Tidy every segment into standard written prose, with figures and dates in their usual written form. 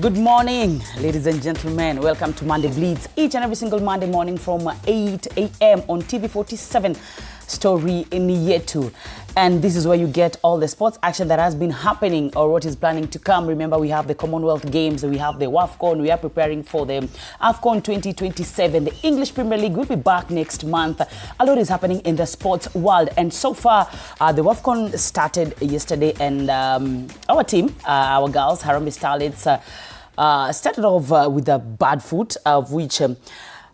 Good morning, ladies and gentlemen. Welcome to Monday Blitz. Each and every single Monday morning from 8 a.m. on TV47 Story in Year 2. And this is where you get all the sports action that has been happening or what is planning to come. Remember, we have the Commonwealth Games, we have the WAFCON, we are preparing for the AFCON 2027. The English Premier League will be back next month. A lot is happening in the sports world. And so far, the WAFCON started yesterday, and our team, our girls, Harambee Starlets, started off with a bad foot, of which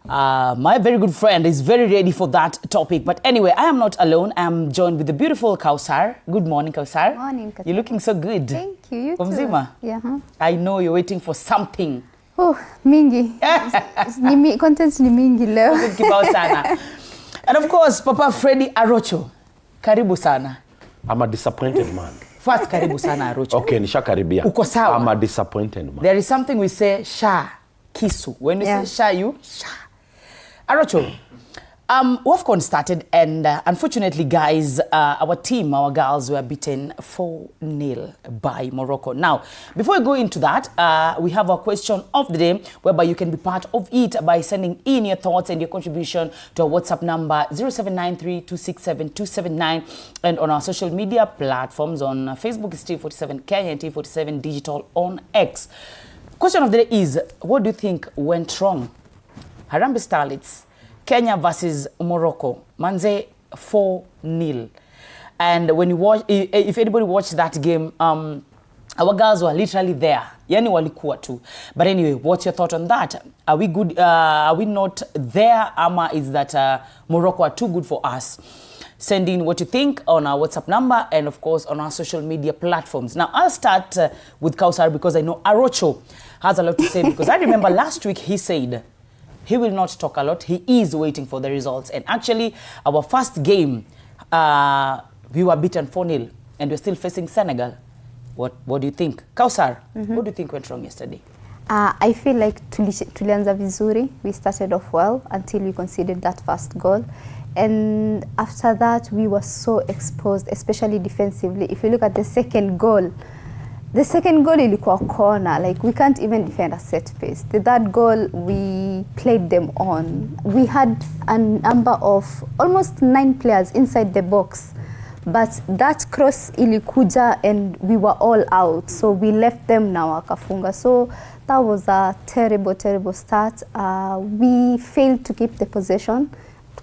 my very good friend is very ready for that topic. But anyway, I am not alone. I am joined with the beautiful Kausar. Good morning, Kausar. Good morning, Kausar. You're looking so good. Thank you. You too. Mzima? Yeah. I know you're waiting for something. Oh, mingi. Contents ni mingi leo. Kibao sana. And of course, Papa Freddy Arocho. Karibu sana. I'm a disappointed man. First, karibu sana Arocho. Okay, nishakaribia. Uko sawa. I'm a disappointed man. There is something we say, sha, kisu. When we say sha, you, sha. Arocho, WAFCON started, and unfortunately, guys, our team, our girls, were beaten 4-0 by Morocco. Now, before we go into that, we have a question of the day, whereby you can be part of it by sending in your thoughts and your contribution to our WhatsApp number 0793-267-279, and on our social media platforms. On Facebook is TV47 Kenya and TV47 Digital on X. Question of the day is, what do you think went wrong? Harambee Starlets, Kenya versus Morocco, Manze 4-0. And when you watch, if anybody watched that game, our girls were literally there. Yani walikuwa tu. But anyway, what's your thought on that? Are we good? Are we not there? Ama is that Morocco are too good for us? Send in what you think on our WhatsApp number and, of course, on our social media platforms. Now, I'll start with Kausar, because I know Arocho has a lot to say. Because I remember last week he said he will not talk a lot. He is waiting for the results. And actually, our first game, we were beaten 4-0, and we're still facing Senegal. What do you think? Kausar, what do you think went wrong yesterday? I feel like tulianza vizuri. We started off well until we conceded that first goal. And after that, we were so exposed, especially defensively. If you look at the second goal ilikuwa corner. Like, we can't even defend a set piece. The third goal, we played them on. We had a number of almost 9 players inside the box. But that cross ilikuja and we were all out. So we left them na wakafunga. So that was a terrible, terrible start. We failed to keep the possession.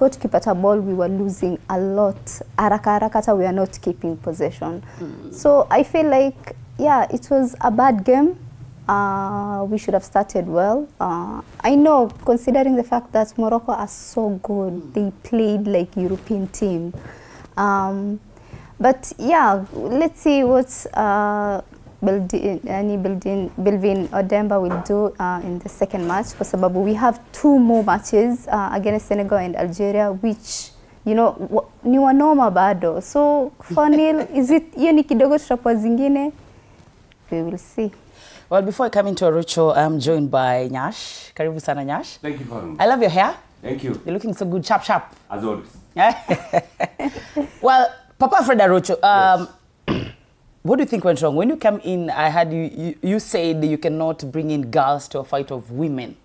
Tukipata ball, we were losing a lot. Haraka we are not keeping possession. So I feel like, yeah, it was a bad game. We should have started well. I know, considering the fact that Morocco are so good, they played like European team. But yeah, let's see what Belvin Odemba will do in the second match. Because we have 2 more matches against Senegal and Algeria, which, you know, ni wanoma bado. So 4-0, is it yoni kidogo tutapwa zingine? We will see. Well, before I come into Arocho, I'm joined by Nyash. Karibu sana, Nyash. Thank you for having me. I love your hair. Thank you. You're looking so good, sharp. As always. Well, Papa Fred Arocho, Yes. what do you think went wrong? When you came in, I heard you said you cannot bring in girls to a fight of women.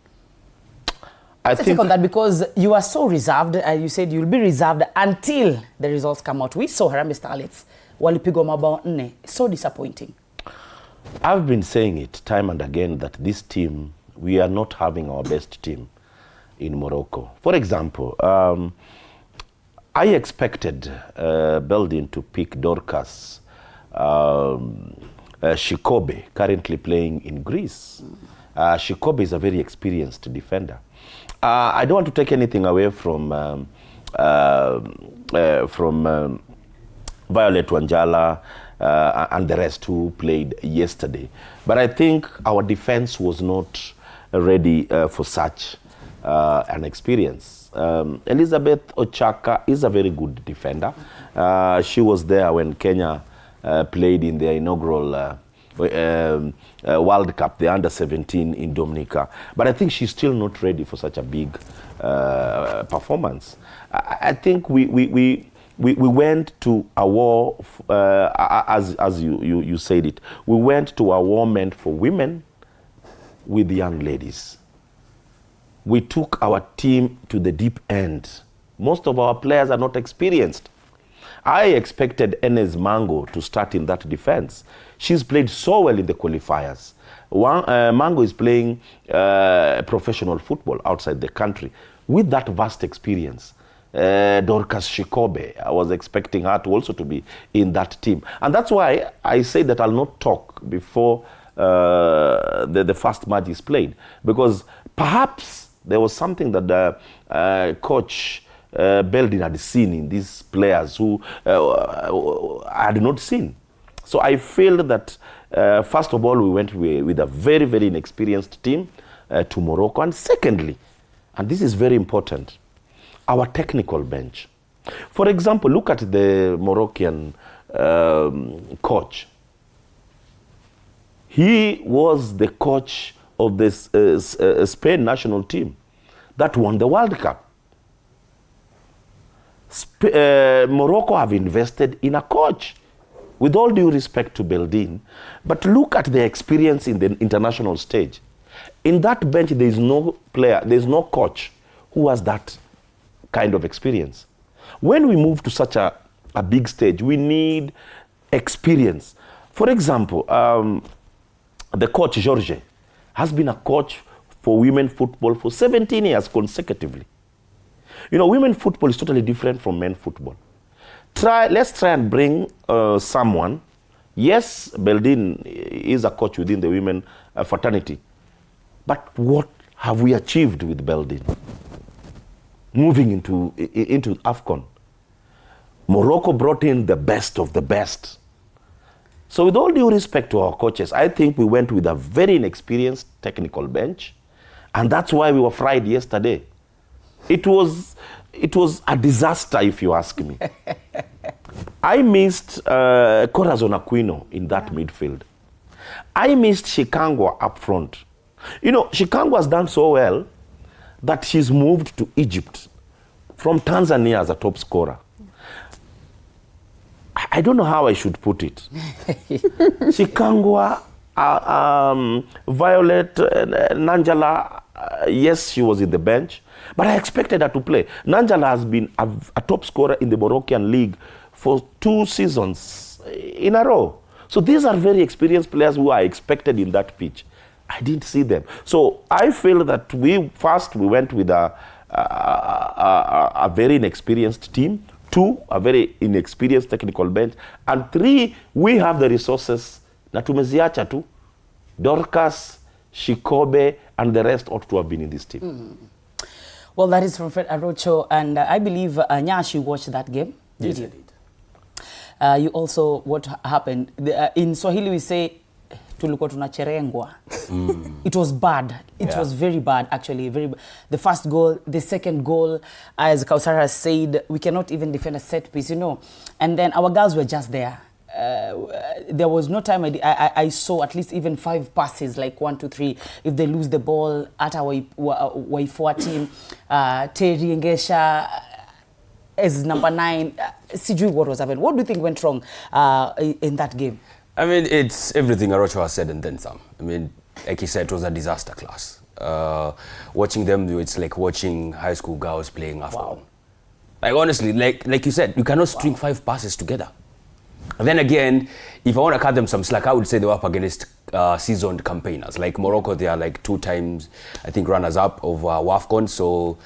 I think on that, because you are so reserved, and you said you'll be reserved until the results come out. We saw Harambee Starlets, walipigwa mabao 4. So disappointing. I've been saying it time and again that this team, we are not having our best team in Morocco. For example, I expected Beldin to pick Dorcas Shikobe, currently playing in Greece. Shikobe is a very experienced defender. I don't want to take anything away from Violet Wanjala and the rest who played yesterday. But I think our defense was not ready for such an experience. Elizabeth Ochaka is a very good defender. She was there when Kenya played in their inaugural World Cup, the under-17 in Dominica. But I think she's still not ready for such a big performance. I think we went to a war, as you said it, we went to a war meant for women with young ladies. We took our team to the deep end. Most of our players are not experienced. I expected Enes Mango to start in that defense. She's played so well in the qualifiers. Mango is playing professional football outside the country with that vast experience. Dorcas Shikobe, I was expecting her to also to be in that team. And that's why I say that I'll not talk before the first match is played. Because perhaps there was something that the coach Beldin had seen in these players who I had not seen. So I feel that first of all, we went with a very, very inexperienced team to Morocco. And secondly, and this is very important, our technical bench. For example, look at the Moroccan coach. He was the coach of this Spain national team that won the World Cup. Morocco have invested in a coach, with all due respect to Beldin, but look at the experience in the international stage. In that bench, there is no player, there is no coach who has that kind of experience. When we move to such a big stage, we need experience. For example, the coach, George, has been a coach for women football for 17 years consecutively. You know, women football is totally different from men football. Let's try and bring someone. Yes, Beldin is a coach within the women fraternity. But what have we achieved with Beldin? Moving into WAFCON. Morocco brought in the best of the best. So with all due respect to our coaches, I think we went with a very inexperienced technical bench. And that's why we were fried yesterday. It was a disaster, if you ask me. I missed Corazon Aquino in that midfield. I missed Shikangwa up front. You know, Shikangwa has done so well that she's moved to Egypt from Tanzania as a top scorer. I don't know how I should put it. Shikangwa, Violet, Nanjala, yes, she was in the bench, but I expected her to play. Nanjala has been a top scorer in the Moroccan league for 2 seasons in a row. So these are very experienced players who are expected in that pitch. I didn't see them. So I feel that we went with a very inexperienced team. 2, a very inexperienced technical bench. And 3, we have the resources. Na tumeziacha tu. Dorcas, Shikobe, and the rest ought to have been in this team. Well, that is from Fred Arocho, and I believe Nyashi watched that game. Yes, I did. You also, what happened? In Swahili we say, tulikuwa tunacherengwa. It was bad. It was very bad, actually. The first goal, the second goal, as Kausara has said, we cannot even defend a set piece, you know. And then our girls were just there. There was no time I saw at least even 5 passes, like 1, 2, 3. If they lose the ball at our Waifua team, Terry Ngesha is number 9. Sijui what was happening. What do you think went wrong in that game? I mean, it's everything Arocho has said and then some. I mean, like he said, it was a disaster class. Watching them, it's like watching high school girls playing AFCON. Wow. Like honestly, like you said, you cannot string 5 passes together. And then again, if I want to cut them some slack, I would say they were up against seasoned campaigners. Like Morocco, they are like 2 times, I think, runners-up of WAFCON. So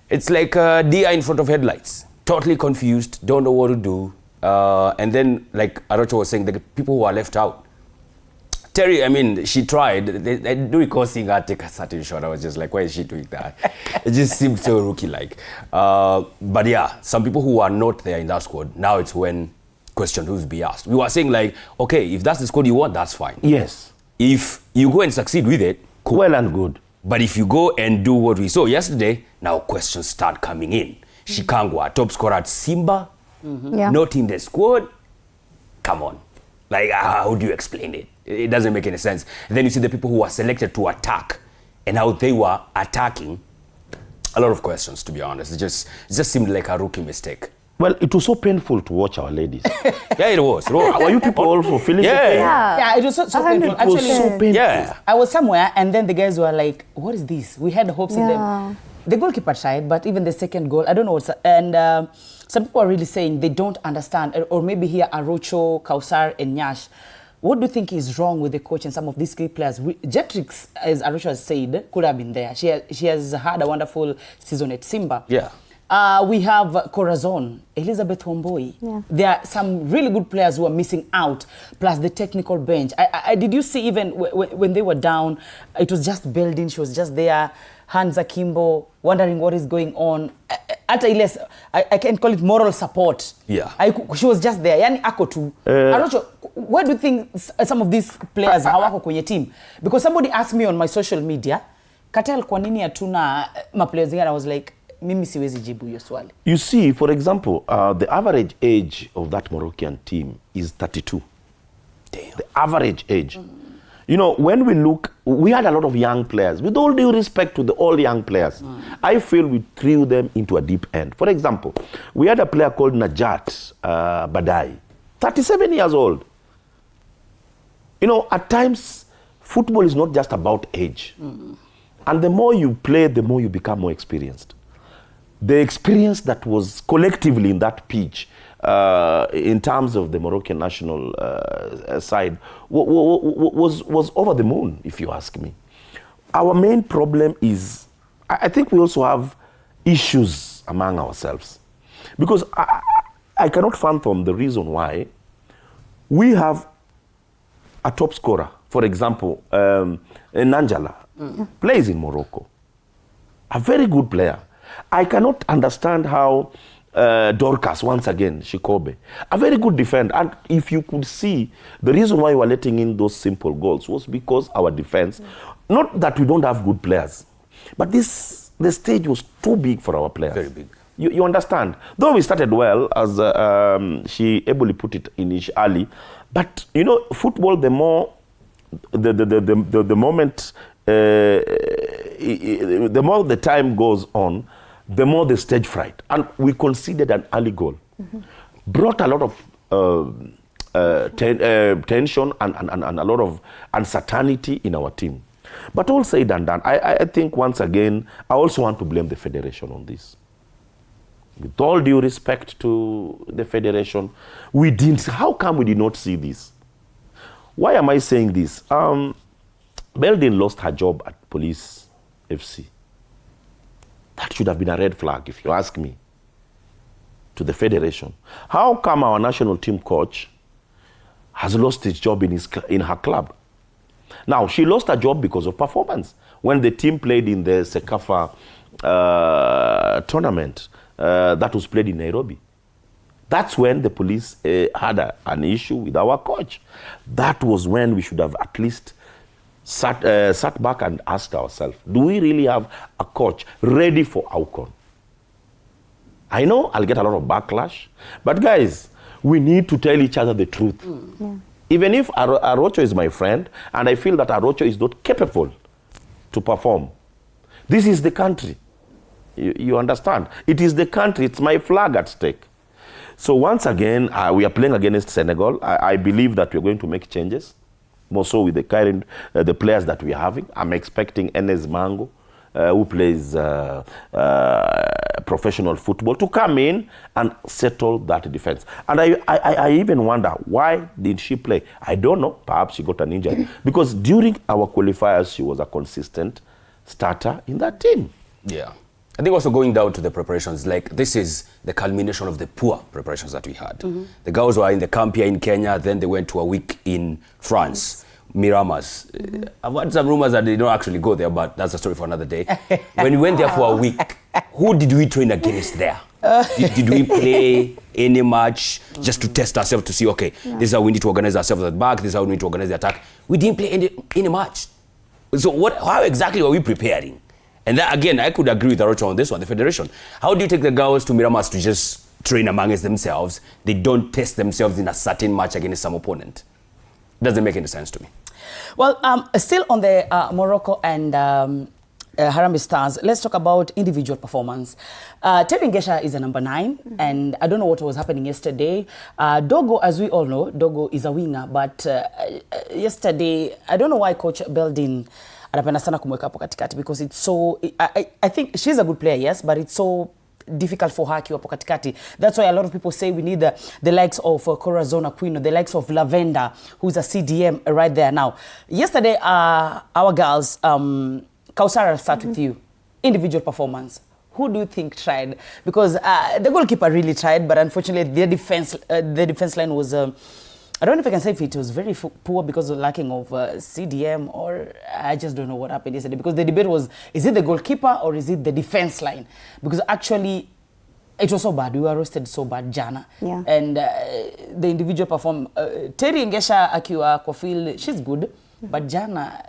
it's like DI in front of headlights. Totally confused, don't know what to do. And then, like Arocho was saying, the people who are left out. Terry, I mean, she tried. I do recall seeing her take a certain shot. I was just like, why is she doing that? It just seemed so rookie-like. But yeah, some people who are not there in that squad, now it's when question who's be asked. We were saying like, okay, if that's the squad you want, that's fine. Yes. If you go and succeed with it, cool. Well and good. But if you go and do what we saw yesterday, now questions start coming in. Shikangwa, top scorer at Simba, not in the squad. Come on. Like, how do you explain it? It doesn't make any sense. And then you see the people who were selected to attack and how they were attacking. A lot of questions, to be honest. It just seemed like a rookie mistake. Well, it was so painful to watch our ladies. Yeah, it was. Were you people also feeling Yeah. the pain? Yeah, it was so painful. It was so painful. Yeah. I was somewhere and then the guys were like, what is this? We had hopes in Yeah. them. The goalkeeper tried, but even the second goal, I don't know what's... And some people are really saying they don't understand, or maybe here Arocho, Kausar and Nyash. What do you think is wrong with the coach and some of these key players? Jetrix, as Arocho has said, could have been there. She has had a wonderful season at Simba. Yeah. We have Corazon, Elizabeth Wamboi. Yeah. There are some really good players who are missing out, plus the technical bench. Did you see even when they were down, it was just Beldin, she was just there, Hans Akimbo, wondering what is going on. At least, I can call it moral support. Yeah. She was just there. Yani ako tu. Arocho, where do you think some of these players hawako kwenye team? Because somebody asked me on my social media, Katel, kwa nini hatuna maplayers here? I was like, mimi siwezi jibu hiyo swali. You see, for example, the average age of that Moroccan team is 32. Damn. The average age. You know, when we look, we had a lot of young players. With all due respect to all young players, I feel we threw them into a deep end. For example, we had a player called Najat Badai, 37 years old. You know, at times, football is not just about age. And the more you play, the more you become more experienced. The experience that was collectively in that pitch, in terms of the Moroccan national side, was over the moon, if you ask me. Our main problem is, I think we also have issues among ourselves. Because I cannot fathom the reason why we have a top scorer. For example, Nanjala plays in Morocco. A very good player. I cannot understand how Dorcas, once again, Shikobe, a very good defender. And if you could see, the reason why we were letting in those simple goals was because our defense, not that we don't have good players, but the stage was too big for our players. Very big. You understand? Though we started well, as she ably put it initially, but you know, football, the more, the moment, the more the time goes on, the more the stage fright. And we conceded an early goal. Brought a lot of tension and a lot of uncertainty in our team. But all said and done, I think once again, I also want to blame the federation on this. With all due respect to the federation, we didn't. How come we did not see this? Why am I saying this? Beldin lost her job at Police FC. That should have been a red flag, if you ask me, to the federation. How come our national team coach has lost his job in her club? Now, she lost her job because of performance. When the team played in the Sekafa tournament that was played in Nairobi, that's when the police had an issue with our coach. That was when we should have at least sat back and asked ourselves, do we really have a coach ready for WAFCON? I know I'll get a lot of backlash, but guys, we need to tell each other the truth. Yeah. Even if Arocho is my friend, and I feel that Arocho is not capable to perform, this is the country. You understand? It is the country, it's my flag at stake. So once again, we are playing against Senegal. I believe that we're going to make changes, more so with the current the players that we are having. I'm expecting Enes Mango, who plays professional football, to come in and settle that defense. And I even wonder, why did she play? I don't know. Perhaps she got an injury. Because during our qualifiers, she was a consistent starter in that team. Yeah. I think also going down to the preparations, like this is the culmination of the poor preparations that we had. The girls were in the camp here in Kenya, then they went to a week in France, Miramas. I've heard some rumors that they don't actually go there, but that's a story for another day. When we went there for a week, who did we train against there? Did we play any match just to test ourselves to see, okay, this is how we need to organize ourselves at the back, this is how we need to organize the attack? We didn't play any match. So how exactly were we preparing? And that, again, I could agree with Arocho on this one, the federation. How do you take the girls to Miramas to just train amongst themselves? They don't test themselves in a certain match against some opponent. Doesn't make any sense to me. Well, still on the Morocco and Harambee Stars, let's talk about individual performance. Terry Ngesha is a number 9, and I don't know what was happening yesterday. Dogo, as we all know, Dogo is a winger, but yesterday, I don't know why Coach Beldin anapenda sana kumweka hapo katikati, because it's so, I think she's a good player, yes, but it's so difficult for her akiwa hapo katikati. That's why a lot of people say we need the likes of Corazon Aquino, the likes of Lavender, who's a CDM right there now. Yesterday, our girls, Kausar, I'll start with you. Individual performance. Who do you think tried? Because the goalkeeper really tried, but unfortunately the defense line was, I don't know if I can say if it was very poor because of lacking of CDM, or I just don't know what happened yesterday. Because the debate was, is it the goalkeeper or is it the defense line? Because actually, it was so bad. We were roasted so bad, Jana. Yeah. And the individual perform. Terry Ngesha akiwa kwa field, she's good. But Jana,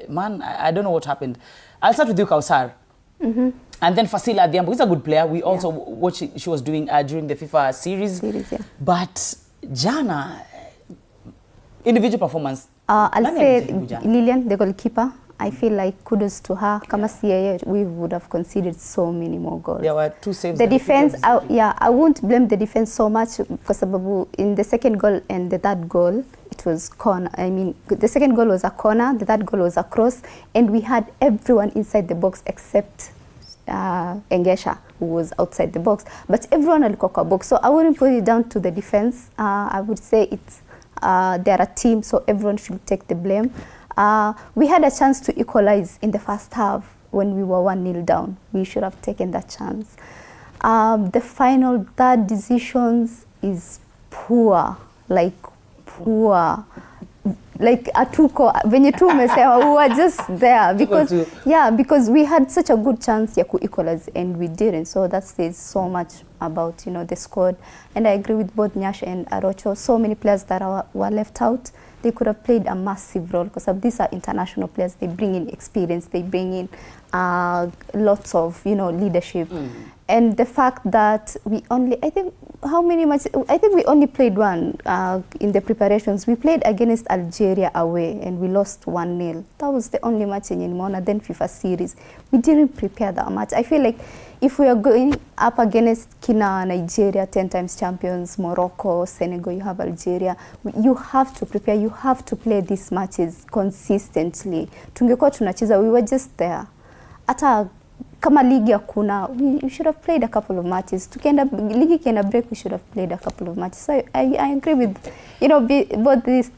man, I don't know what happened. I'll start with you, Kausar. And then Fasila Adhiambo is a good player. We also watched she was doing during the FIFA series. Yeah. But Jana, individual performance. I'll say Lillian, the goalkeeper. I feel like kudos to her. Kama CAA, we would have conceded so many more goals. There were 2 saves. The defense, I won't blame the defense so much, because in the second goal and the third goal, it was corner. I mean, the second goal was a corner, the third goal was a cross, and we had everyone inside the box except Ngesha, who was outside the box. But everyone alikuwa kwa box, so I wouldn't put it down to the defense. I would say it's they're a team, so everyone should take the blame. We had a chance to equalize in the first half when we were 1-0 down. We should have taken that chance. The final third decisions is poor, like poor. Like atuko venye tu umesema, we were just there because we had such a good chance ya equalize and we didn't. So that says so much about the squad. And I agree with both Nyash and Arocho. So many players that were left out. They could have played a massive role, because these are international players. They bring in experience. They bring in lots of leadership. And the fact that we only, I think we only played one in the preparations. We played against Algeria away and we lost 1-0. That was the only match in Mona, then FIFA series. We didn't prepare that much. I feel like if we are going up against Kina, Nigeria, 10 times champions, Morocco, Senegal, you have Algeria, you have to prepare, you have to play these matches consistently. Tungekuwa tunacheza, we were just there. Ata kama ligi hakuna, we should have played a couple of matches. Ligi kienda break, we should have played a couple of matches. So I agree with, both these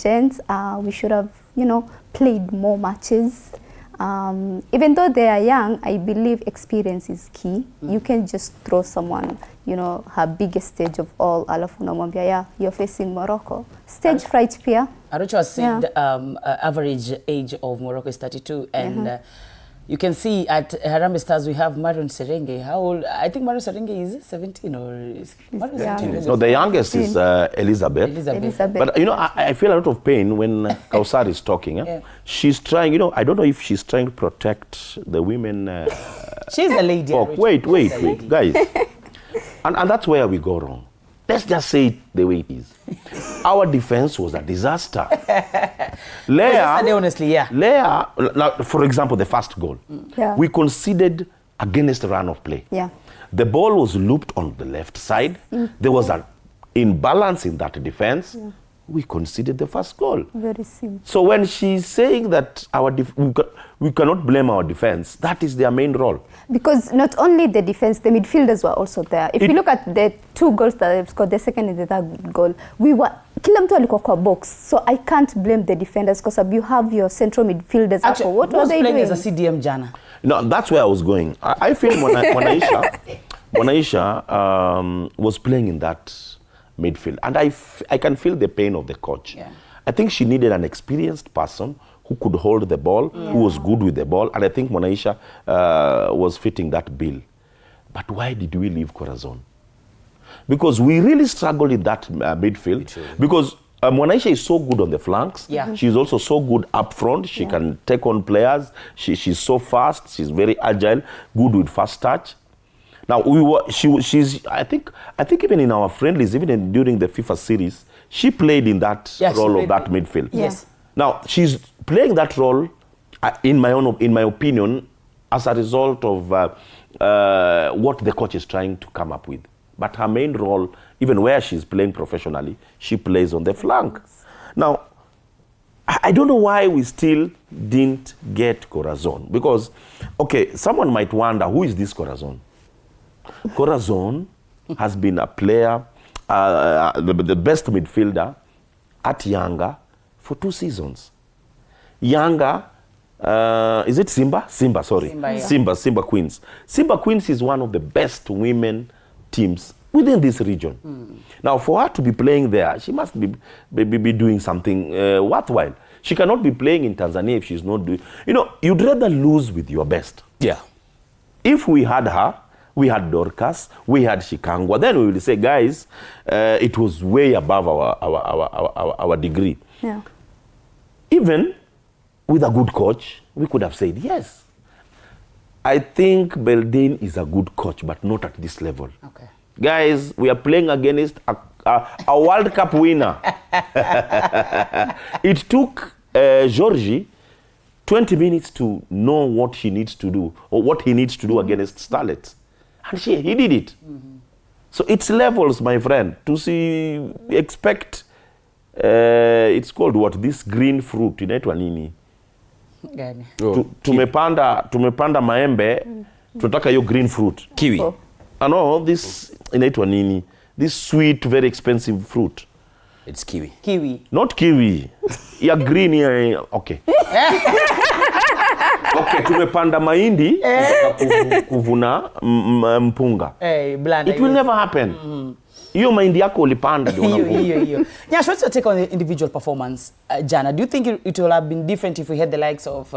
gents. We should have, played more matches. Even though they are young, I believe experience is key. You can just throw someone, her biggest stage of all, alafu unamwambia, you're facing Morocco. Stage fright pia. Arucho has said average age of Morocco is 32, and you can see at Harambee Stars we have Marion Serenge. How old? I think Marion Serenge is 17 or is Marion 17? No, the youngest is Elizabeth. But I feel a lot of pain when Kausar is talking. She's trying. I don't know if she's trying to protect the women. She's a lady. Wait, guys. and that's where we go wrong. Let's just say it the way it is. Our defense was a disaster. Honestly, Leah, now, for example, the first goal. We conceded against run of play. The ball was looped on the left side. There was an imbalance in that defense. We conceded the first goal. Very simple. So when she's saying that we cannot blame our defense, that is their main role. Because not only the defense, the midfielders were also there. If you look at the 2 goals that they've scored, the second and the third goal, kila mtu alikuwa kwa box. So I can't blame the defenders, because you have your central midfielders. Actually, what were they doing? As a CDM, Jana? No, that's where I was going. I feel Mwanaisha was playing in that midfield, and I can feel the pain of the coach. I think she needed an experienced person who could hold the ball, who was good with the ball, and I think Mwanaisha was fitting that bill. But why did we leave Corazon? Because we really struggled in that midfield. Because Mwanaisha is so good on the flanks. She's also so good up front. She can take on players. She's so fast. She's very agile, good with fast touch. Now she's I think even in our friendlies, even during the FIFA series, she played in that role of that midfield. Yes. Now she's playing that role, in my opinion, as a result of what the coach is trying to come up with. But her main role, even where she's playing professionally, she plays on the flank. Now, I don't know why we still didn't get Corazon. Because, okay, someone might wonder, who is this Corazon? Corazon has been a player, the best midfielder at Yanga for 2 seasons. Yanga, is it Simba? Simba, sorry. Simba Queens. Simba Queens is one of the best women teams within this region. Now, for her to be playing there, she must be doing something worthwhile. She cannot be playing in Tanzania if she's not doing... You know, you'd rather lose with your best. Yeah. If we had her, we had Dorcas, we had Shikangwa, then we will say, guys, it was way above our degree. Yeah. Even with a good coach, we could have said yes. I think Beldin is a good coach, but not at this level. Okay. Guys, we are playing against a World Cup winner. It took Georgie 20 minutes to know what she needs to do, or what he needs to do against Starlets. And he did it. So it's levels, my friend. To see, expect, it's called what? This green fruit, inaitwa nini? Gani? Tumepanda maembe, tunataka hiyo green fruit. Kiwi. No, this inaitwa nini? This sweet, very expensive fruit. It's kiwi. Kiwi. Not kiwi. Ya green ya, okay. Okay, tumepanda mahindi kuvuna mpunga. It will never happen. Hiyo mahindi yako ulipanda ndio unavuna. Yeah, what's your take on the individual performance, Jana? Do you think it will have been different if we had the likes of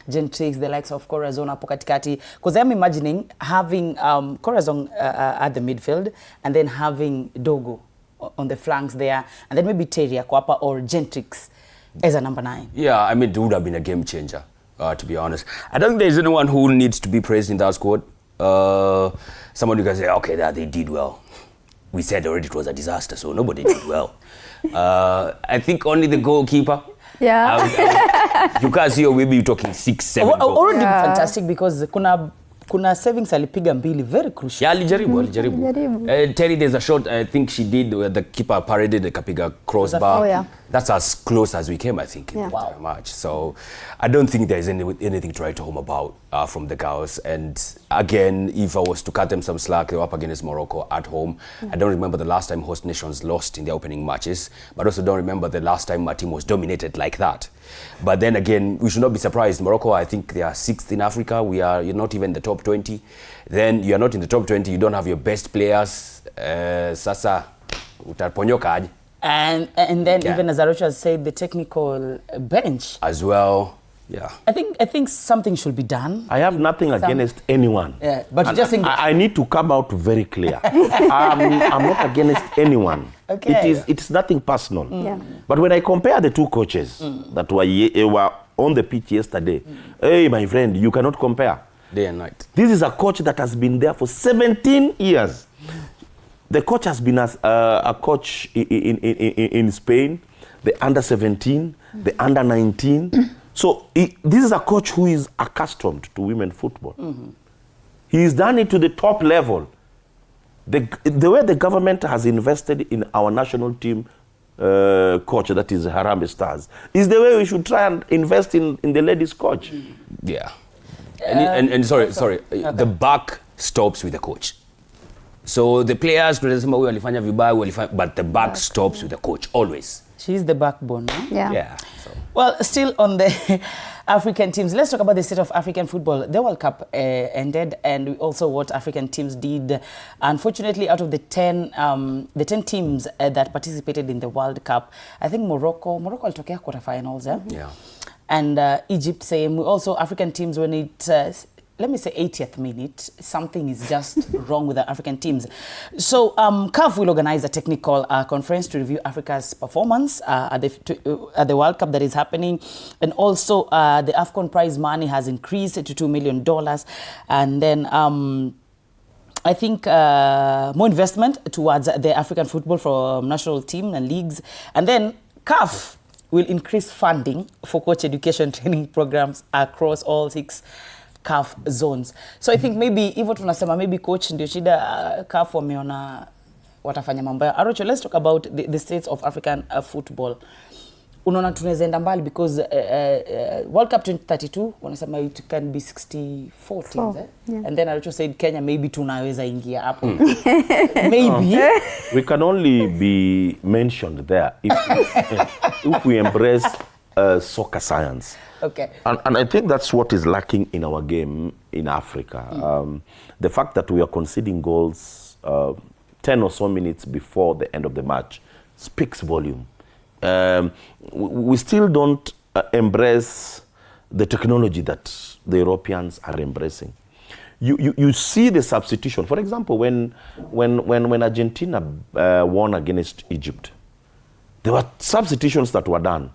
Gentrix, the likes of Corazon hapo katikati? Because I'm imagining having Corazon at the midfield and then having Dogo on the flanks there, and then maybe Terry Akwapa or Gentrix as a number 9. Yeah, I mean, it would have been a game changer, to be honest. I don't think there's anyone who needs to be praised in that squad. Someone who can say, okay, they did well. We said already it was a disaster, so nobody did well. I think only the goalkeeper. Yeah. You can't see, or maybe you're talking 6-7 goals. Already fantastic, because kuna savings alipiga mbili, very crucial. Yeah, alijaribu. Terry, there's a shot I think she did where the keeper paraded the kapiga crossbar. Oh, yeah. That's as close as we came, I think, in the entire match. So I don't think there's anything to write home about from the girls. And again, if I was to cut them some slack, they were up against Morocco at home. I don't remember the last time host nations lost in their opening matches, but also don't remember the last time my team was dominated like that. But then again, we should not be surprised. Morocco, I think they are 6th in Africa. You're not even in the top 20. Then you're not in the top 20. You don't have your best players. Sasa utaponyoka aje. And then even as Arusha said, the technical bench as well. Yeah. I think something should be done. I have nothing against anyone. Yeah, but you just think I need to come out very clear. I'm not against anyone. Okay. It's nothing personal. Yeah. But when I compare the two coaches that were on the pitch yesterday, hey, my friend, you cannot compare. Day and night. This is a coach that has been there for 17 years. The coach has been a coach in Spain, the under-17, the under-19. So this is a coach who is accustomed to women football. He's done it to the top level. The way the government has invested in our national team coach, that is Harambee Stars, is the way we should try and invest in the ladies coach. Yeah. And sorry, okay. The buck stops with the coach. So the players, but the buck stops with the coach, always. She's the backbone, no? Yeah. So. Well, still on the African teams, let's talk about the state of African football. The World Cup ended, and also what African teams did. Unfortunately, out of the 10 teams that participated in the World Cup, I think Morocco alitokea quarterfinals, Yeah. And Egypt, same. Also, African teams, when it, let me say 80th minute, something is just wrong with the African teams. So CAF will organize a technical conference to review Africa's performance at the World Cup that is happening. And also the AFCON prize money has increased to $2 million. And then I think more investment towards the African football from national team and leagues. And then CAF will increase funding for coach education training programs across all 6 CAF zones. So I think maybe hivyo tunasema maybe coach ndio shida, CAF wameona watafanya mambo ya Arocho. Let's talk about the states of African football. Unaona tunaweza enda mbali because World Cup 2032 wanasema it can be 64 teams, yeah. And then Arocho said Kenya maybe tunaweza ingia hapo. Maybe we can only be mentioned there if we embrace soccer science. Okay. And I think that's what is lacking in our game in Africa. The fact that we are conceding goals 10 or so minutes before the end of the match speaks volume. We still don't embrace the technology that the Europeans are embracing. You see the substitution. For example, when Argentina won against Egypt, there were substitutions that were done.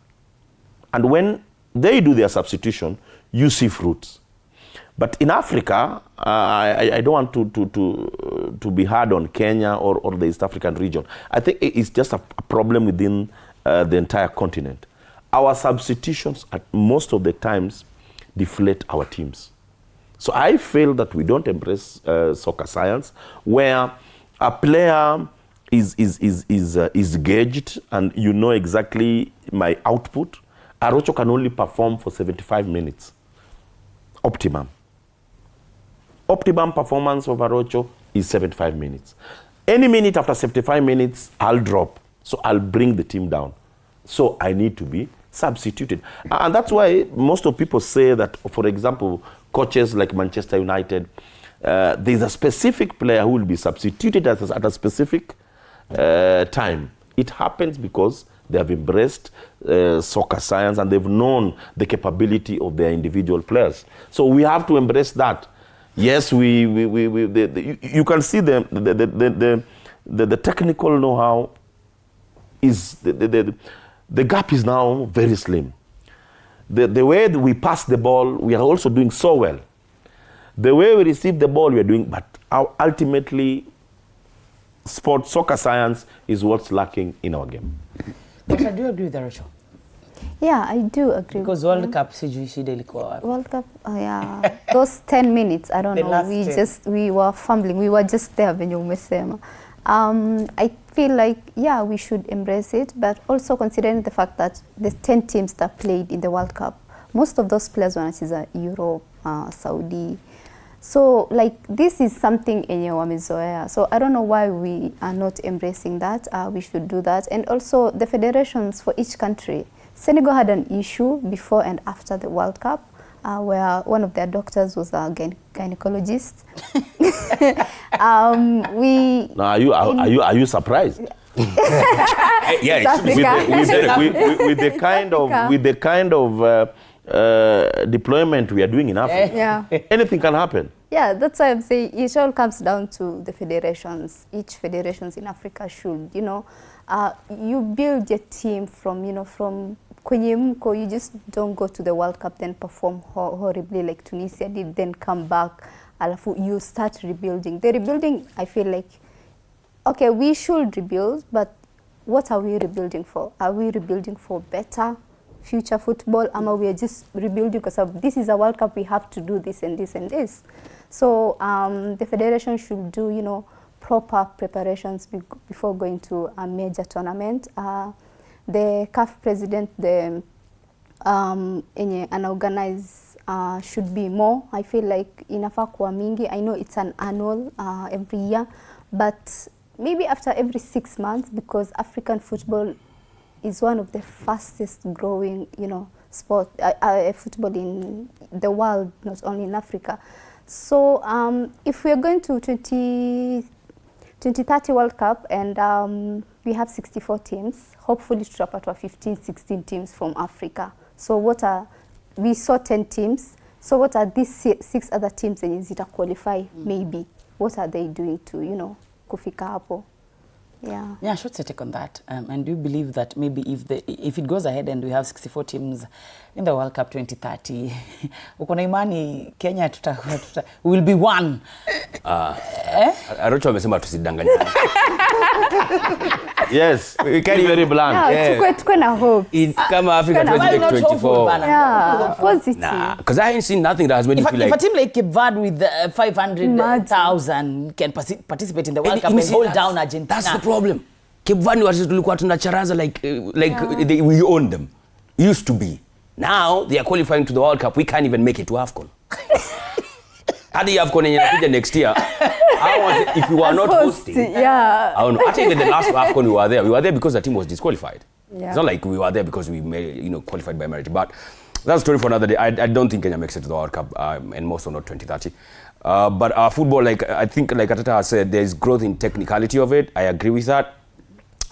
And when they do their substitution, you see fruits. But in Africa, I don't want to be hard on Kenya or the East African region. I think it's just a problem within the entire continent. Our substitutions at most of the times deflate our teams. So I feel that we don't embrace soccer science, where a player is gauged and you know exactly my output. Arocho can only perform for 75 minutes. Optimum performance of Arocho is 75 minutes. Any minute after 75 minutes, I'll drop. So I'll bring the team down. So I need to be substituted. And that's why most of people say that, for example, coaches like Manchester United, there's a specific player who will be substituted at a specific time. It happens because they have embraced soccer science and they've known the capability of their individual players. So we have to embrace that. Yes, you can see the technical know-how is the gap is now very slim. The way that we pass the ball, we are also doing so well. The way we receive the ball, we are doing, but ultimately, soccer science is what's lacking in our game. But I do agree with Arocho. Yeah, I do agree. Because World Cup sijui shida ilikuwa wapi. World Cup, yeah. Those 10 minutes, I don't The know. last We were fumbling. We were just there venye umesema. I feel like, yeah, we should embrace it, but also considering the fact that the 10 teams that played in the World Cup, most of those players wanacheza Europe, Saudi. So, like, this is something enye wamezoea. So, I don't know why we are not embracing that. We should do that. And also, the federations for each country. Senegal had an issue before and after the World Cup, where one of their doctors was a gynecologist. Now, are you surprised? Yeah, with the kind of deployment we are doing in Africa, Yeah. anything can happen. Yeah, that's why I'm saying it all comes down to the federations. Each federations in Africa should, you build your team from, from kwenye mko, you just don't go to the World Cup then perform horribly like Tunisia did, then come back, alafu you start rebuilding. The rebuilding, I feel like, okay, we should rebuild, but what are we rebuilding for? Are we rebuilding for better future football? Ama we are just rebuilding because of this is a World Cup, we have to do this and this and this. So the federation should do, proper preparations before going to a major tournament. The CAF president, organize should be more. I feel like inafaa kuwa mingi. I know it's an annual every year, but maybe after every 6 months, because African football is one of the fastest growing, sport football in the world, not only in Africa. So if we are going to 2030 World Cup and we have 64 teams, hopefully tutapata 15-16 teams from Africa. So we saw 10 teams, so what are these 6 other teams zenye zita qualify maybe? What are they doing to, kufika hapo? Yeah. Yeah, what's your take on that? And do you believe that maybe if it goes ahead and we have 64 teams in the World Cup 2030, uko na imani Kenya will be one? Arocho amesema tusidanganyane. Yes, We can't be very even- blunt. Yeah, tukue na hope. It's come Africa Why Why not hopeful, 2024. bana? Yeah, positive. Nah, because I ain't seen nothing that has made me If feel a like. team like Cape Verde with 500,000 can participate in the World Cup and hold down Argentina. That's the problem. Cape Verde was tulikuwa tunacharaza like we own them. Used to be. Now they are qualifying to the World Cup. We can't even make it to AFCON. Hadi AFCON yenye inakuja next year. If we were not hosting. Yeah. I don't know. Actually, the last AFCON we were there. We were there because the team was disqualified. Yeah. It's not like we were there because we qualified by merit. But that's a story for another day. I don't think Kenya makes it to the World Cup, and most of not 2030. But our football, I think, like Atata has said, there is growth in technicality of it. I agree with that.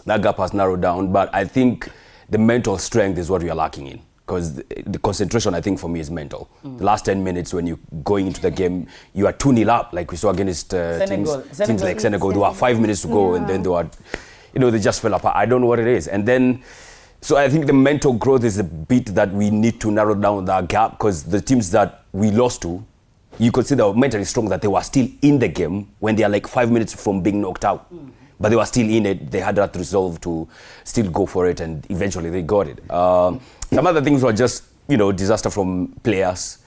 That gap has narrowed down. But I think the mental strength is what we are lacking in. Because the concentration, I think, for me, is mental. The last 10 minutes when you're going into the game, you are 2-0 up, like we saw against teams like Senegal. There were 5 minutes to go, and then they were, they just fell apart. I don't know what it is. And then, so I think the mental growth is a bit that we need to narrow down that gap, because the teams that we lost to, you could see they were mentally strong, that they were still in the game when they are like 5 minutes from being knocked out. But they were still in it. They had that resolve to still go for it, and eventually they got it. Some other things were just, disaster from players.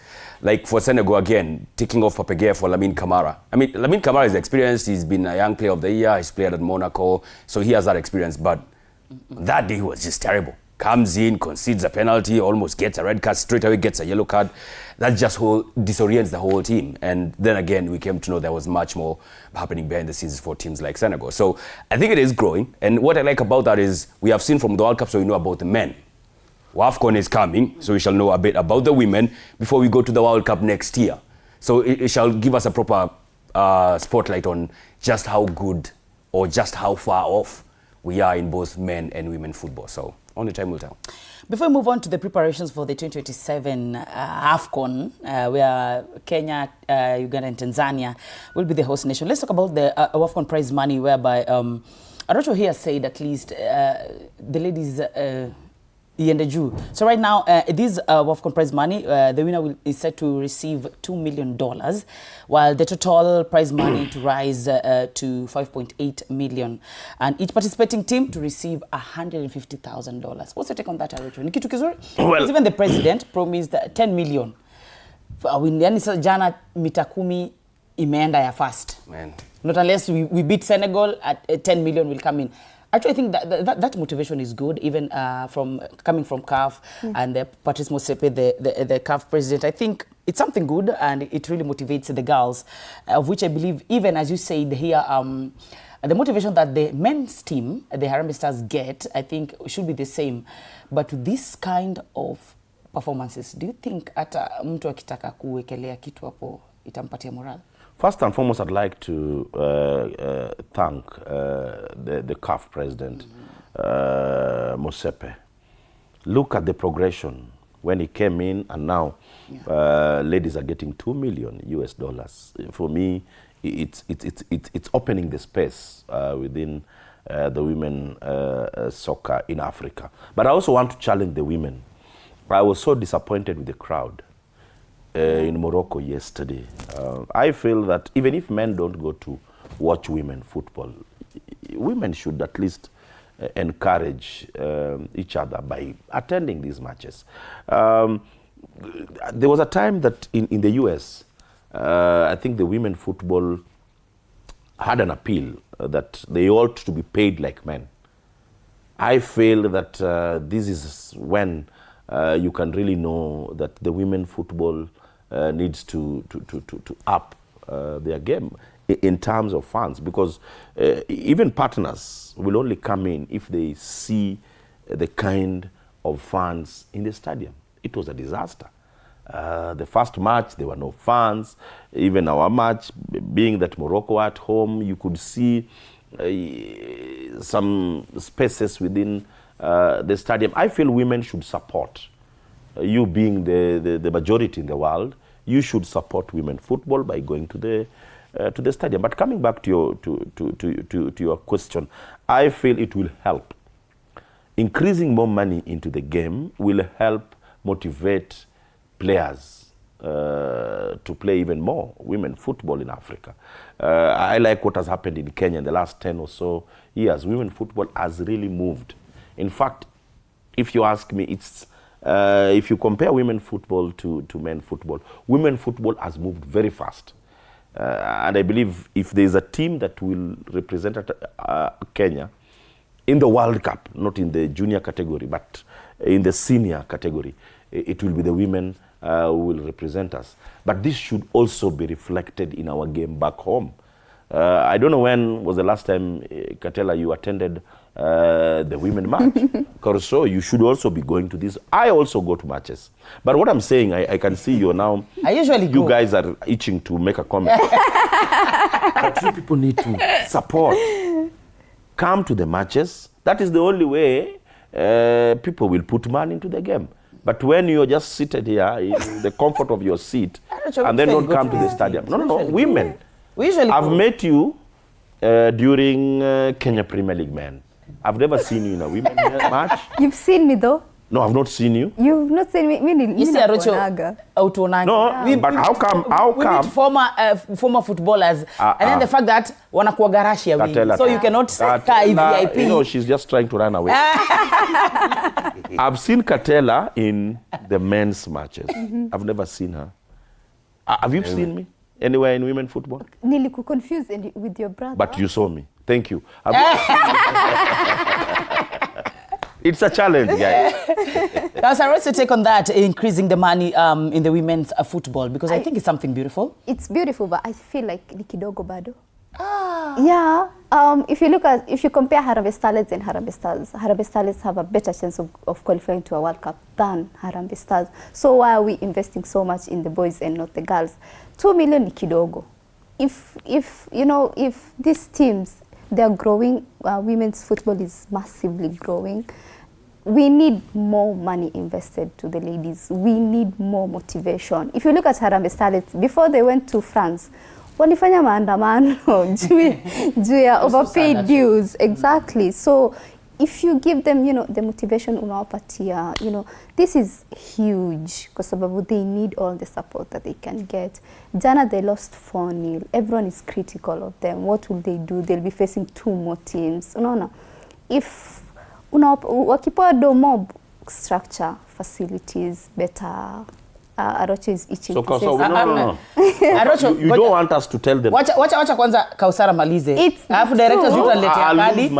Like for Senegal, again, taking off Papegea for Lamine Camara. I mean, Lamine Camara is experienced. He's been a young player of the year. He's played at Monaco. So he has that experience. But that day was just terrible. Comes in, concedes a penalty, almost gets a red card, straight away gets a yellow card. That just disorients the whole team. And then again, we came to know there was much more happening behind the scenes for teams like Senegal. So I think it is growing. And what I like about that is we have seen from the World Cup, so we know about the men. WAFCON is coming, so we shall know a bit about the women before we go to the World Cup next year. So it shall give us a proper spotlight on just how good or just how far off we are in both men and women football. So only time will tell. Before we move on to the preparations for the 2027 AFCON, where Kenya, Uganda and Tanzania will be the host nation, let's talk about the WAFCON prize money, whereby Aracho here said at least the ladies Juu. So right now, this WAFCON prize money, the winner is set to receive $2 million, while the total prize money to rise to $5.8 million, and each participating team to receive $150,000. What's your take on that, Aracho? Ni kitu kizuri? Because even the president promised 10 million. Yani jana mita 10 imeenda ya first. Man. Not unless we beat Senegal at 10 million will come in. Actually, I think that motivation is good, even coming from CAF and Patrice Motsepe, the CAF president. I think it's something good, and it really motivates the girls, of which I believe, even as you said here, the motivation that the men's team, the Harambee Stars, get, I think should be the same. But with this kind of performances, do you think hata mtu akitaka kuwekelea kitu hapo itampatia morale? First and foremost, I'd like to thank the CAF president, Motsepe. Look at the progression when he came in, and now ladies are getting $2 million US. For me, it's opening the space within the women soccer in Africa. But I also want to challenge the women. I was so disappointed with the crowd in Morocco yesterday. I feel that even if men don't go to watch women football, women should at least encourage each other by attending these matches. There was a time that in the US, I think the women football had an appeal that they ought to be paid like men. I feel that this is when you can really know that the women football needs to up their game in terms of fans, because even partners will only come in if they see the kind of fans in the stadium. It was a disaster. The first match, there were no fans. Even our match, being that Morocco at home, you could see some spaces within the stadium. I feel women should support. You being the majority in the world, you should support women football by going to the stadium. But coming back to your question, I feel it will help. Increasing more money into the game will help motivate players to play even more women football in Africa. I like what has happened in Kenya in the last 10 or so years. Women football has really moved. In fact, if you ask me, it's if you compare women football to men football, women football has moved very fast. And I believe if there is a team that will represent Kenya in the World Cup, not in the junior category, but in the senior category, it will be the women who will represent us. But this should also be reflected in our game back home. I don't know when was the last time, Katela, you attended the women match. So you should also be going to this. I also go to matches. But what I'm saying, I can see you now. I usually you go. guys are itching to make a comment. But you people need to support. Come to the matches. That is the only way people will put money into the game. But when you're just seated here in the comfort of your seat and then don't come to the stadium. No, women. We usually I've go. met you during Kenya Premier League men. I've never seen you in a women match. You've seen me though. No, I've not seen you. You've not seen me. You see Arocho out on No, but how come? We meet former footballers, and then the fact that wanakuwa garashi away, Katela, so you cannot Katela, kai VIP. You know, she's just trying to run away. I've seen Katela in the men's matches. I've never seen her. Have you seen me anywhere in women football? Niliku confused with your brother. But you saw me. Thank you. It's a challenge, guys. Now, what's your take on that, increasing the money in the women's football? Because I think it's something beautiful. It's beautiful, but I feel like ni kidogo bado. Yeah. If you compare Harambee Starlets and Harambee Starlets have a better chance of qualifying to a World Cup than Harambee Stars. So why are we investing so much in the boys and not the girls? 2 million ni kidogo. If these teams, they're growing, women's football is massively growing. We need more money invested to the ladies. We need more motivation. If you look at Harambee Starlets, before they went to France, walifanya maandamano juu ya overpaid dues. Exactly. So if you give them, the motivation unawapatia, this is huge kwa sababu they need all the support that they can get. Jana they lost 4-0. Everyone is critical of them. What will they do? They'll be facing 2 more teams. Unaona? If wakipewa more structure, facilities, better. Arocho is itching. So no. Arocho, you don't want us to tell them. Wacha kwanza Kausara malize. Alafu directors utaletea kadi.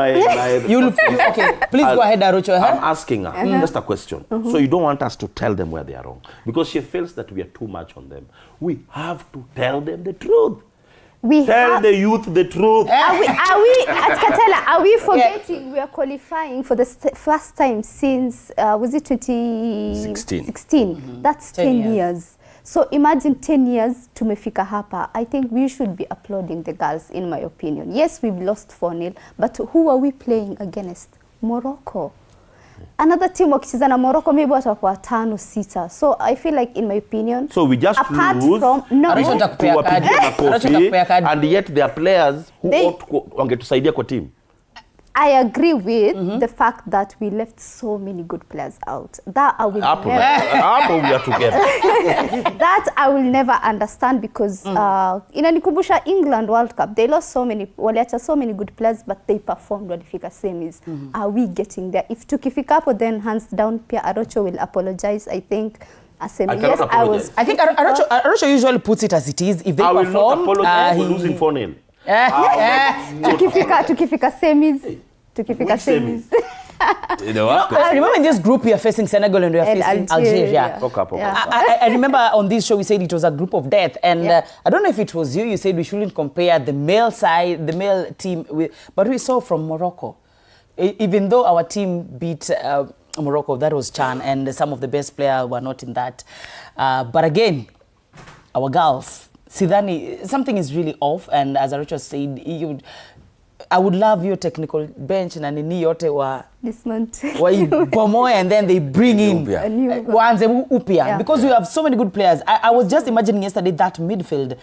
Okay, please go ahead, Arocho. I'm asking her just a question. So you don't want us to tell them where they are wrong because she feels that we are too much on them. We have to tell them the truth. Tell the youth the truth. Are we forgetting we are qualifying for the first time since was it 2016? That's 10 years. So imagine 10 years tumefika hapa. I think we should be applauding the girls, in my opinion. Yes, we've lost 4-0, but who are we playing against? Morocco. Another team wakicheza na Morocco maybe watakuwa 5-6. So I feel like, in my opinion, so we just lose and yet there are players who wangetusaidia kwa team. I agree with the fact that we left so many good players out. That I will never. We are together. That I will never understand because inanikumbusha England World Cup. They lost waliacha so many good players, but they performed walifika semis. Are we getting there? If tukifika hapo, then hands down, Pia Arocho will apologize. I think. I think Arocho usually puts it as it is. If they perform, will not apologize for losing 4-0. Tukifika semis. I remember in this group we are facing Senegal and we are facing Algeria. I remember on this show we said it was a group of death, and I don't know if it was you said we shouldn't compare the male team but we saw from Morocco. Even though our team beat Morocco, that was Chan, and some of the best players were not in that. But again, our girls, Sidani, something is really off, and as Arocho said, I would love your technical bench na nini yote wa bomoe, and then they bring in Wanze upia because we have so many good players. I was just imagining yesterday that midfield.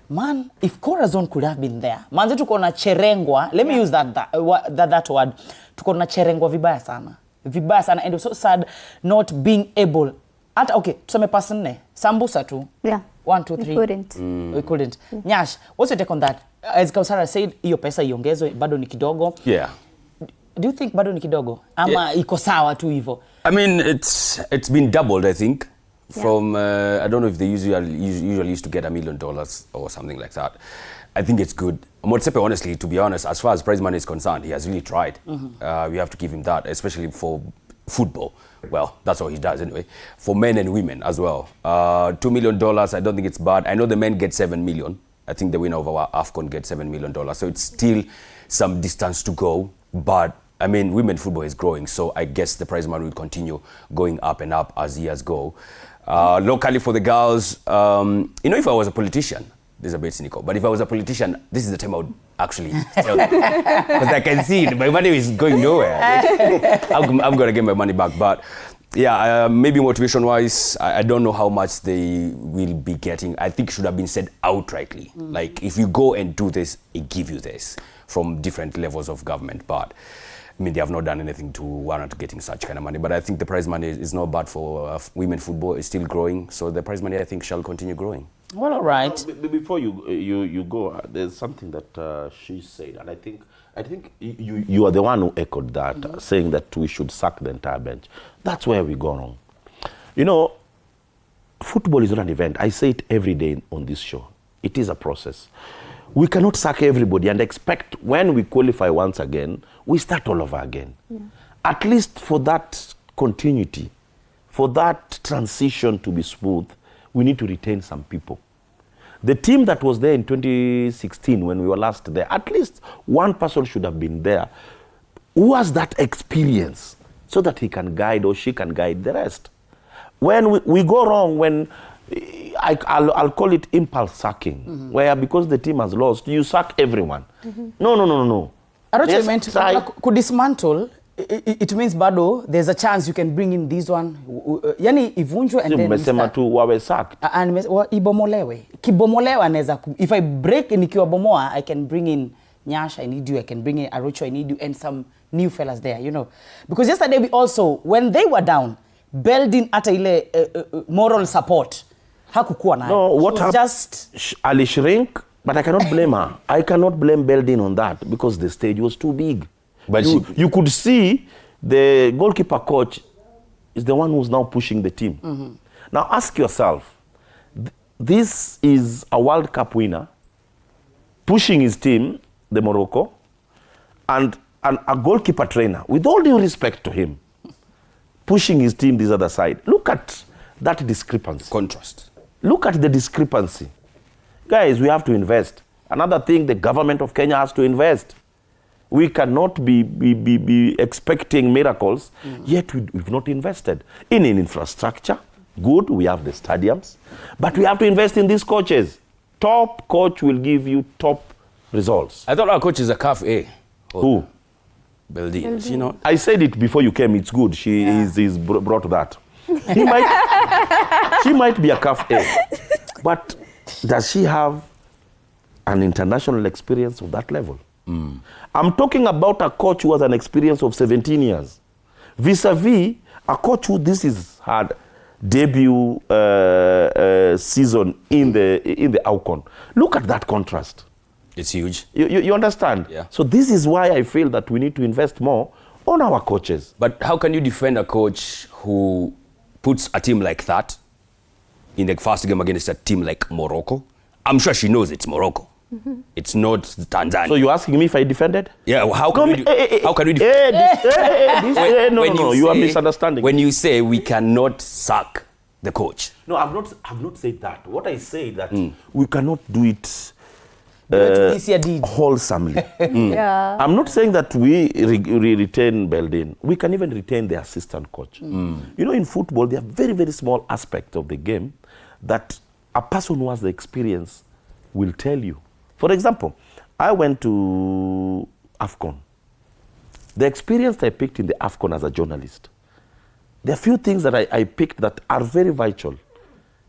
Man, if Corazon could have been there. Manze tuko na cherengwa. Let me use that word. Tuko na cherengwa vibaya sana. And it was so sad not being able Hata okay, tuseme pasi 4. Sambusa tu. Yeah. 1, 2, 3. We couldn't. We couldn't. Nyash, what's your take on that? As Kausara said, hiyo pesa iongezwe bado ni kidogo. Yeah. Do you think bado ni kidogo? Ama iko sawa tu hivyo? I mean, it's been doubled, I think. From I don't know if they usually used to get $1 million or something like that. I think it's good. Motsepe, honestly, to be honest, as far as prize money is concerned, he has really tried. We have to give him that, especially for football. Well, that's what he does anyway. For men and women as well. $2 million, I don't think it's bad. I know the men get 7 million. I think the winner of our AFCON gets $7 million. So it's still some distance to go. But I mean, women football is growing, so I guess the prize money will continue going up and up as years go. Locally for the girls, you know, if I was a politician, this is a bit cynical, but if I was a politician, this is the time I would actually tell them. Because I can see it, my money is going nowhere. I'm going to get my money back. But yeah, maybe motivation-wise, I don't know how much they will be getting. I think it should have been said outrightly. Like, if you go and do this, I give you this from different levels of government. But I mean, they have not done anything to warrant getting such kind of money. But I think the prize money is not bad for women football. It's still growing. So the prize money, I think, shall continue growing. Well, all right. Before you go, there's something that she said, and I think you are the one who echoed that, saying that we should sack the entire bench. That's where we go wrong. You know, football is not an event. I say it every day on this show. It is a process. We cannot sack everybody and expect when we qualify once again, we start all over again. At least for that continuity, for that transition to be smooth, we need to retain some people. The team that was there in 2016 when we were last there, at least one person should have been there who has that experience so that he can guide or she can guide the rest. When we go wrong, when I'll call it impulse sacking, where because the team has lost, you sack everyone. No. Aroche meant could dismantle. It means bado there's a chance you can bring in this one. Yani ivunjwe and then umesema tu wawe sacked. And ibomolewe. Kibomolewa anaweza. If I break nikiwa bomoa, I can bring in Nyash, I need you. I can bring in Arocho, I need you, and some new fellas there, you know. Because yesterday we also, when they were down, building ata ile moral support. Hakukuwa na. No, what happened? Just Ali shrink, but I cannot blame her. I cannot blame Beldin on that because the stage was too big. But you could see the goalkeeper coach is the one who's now pushing the team. Now ask yourself, this is a World Cup winner pushing his team, the Morocco, and a goalkeeper trainer, with all due respect to him, pushing his team this other side. Look at that discrepancy. Contrast. Look at the discrepancy. Guys, we have to invest. Another thing, the government of Kenya has to invest. We cannot be expecting miracles, yet we've not invested in infrastructure. Good, we have the stadiums, but we have to invest in these coaches. Top coach will give you top results. I thought our coach is a CAF A. Who? Beldin. You know, I said it before you came. It's good. She is brought that. She might be a CAF A, but does she have an international experience of that level? I'm talking about a coach who has an experience of 17 years. Vis-a-vis a coach who this is had debut season in the WAFCON. Look at that contrast. It's huge. You understand? Yeah. So this is why I feel that we need to invest more on our coaches. But how can you defend a coach who puts a team like that in the first game against a team like Morocco? I'm sure she knows it's Morocco. It's not Tanzania. So you're asking me if I defended? Yeah, well, how can we defend? No, you are misunderstanding. When you say we cannot sack the coach. No, I've not said that. What I say that we cannot do it wholesomely. Yeah. I'm not saying that we retain Beldin. We can even retain the assistant coach. You know, in football, there are very, very small aspects of the game that a person who has the experience will tell you. For example, I went to AFCON. The experience I picked in the AFCON as a journalist, there are few things that I picked that are very vital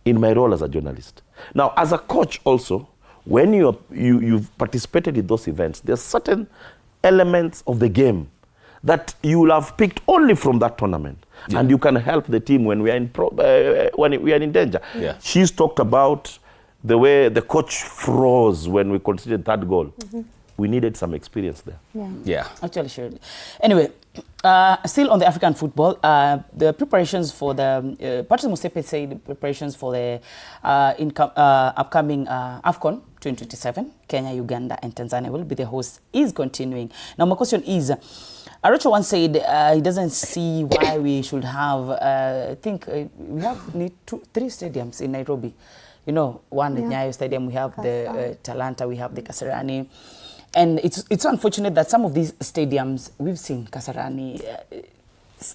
in my role as a journalist. Now, as a coach also, when you've participated in those events, there are certain elements of the game that you will have picked only from that tournament. Yeah. And you can help the team when we are in when we are in danger. Yeah. She's talked about the way the coach froze when we conceded that goal. We needed some experience there. Yeah. Actually, sure. Anyway, still on the African football, the preparations for the Patrice Motsepe said the preparations for the upcoming AFCON 2027, Kenya, Uganda, and Tanzania will be the hosts, is continuing. Now, my question is, Arocho once said he doesn't see why we should have, I think we need 3 stadiums in Nairobi. You know, one the Nyayo Stadium, we have the Talanta, we have the Kasarani. And it's unfortunate that some of these stadiums, we've seen Kasarani,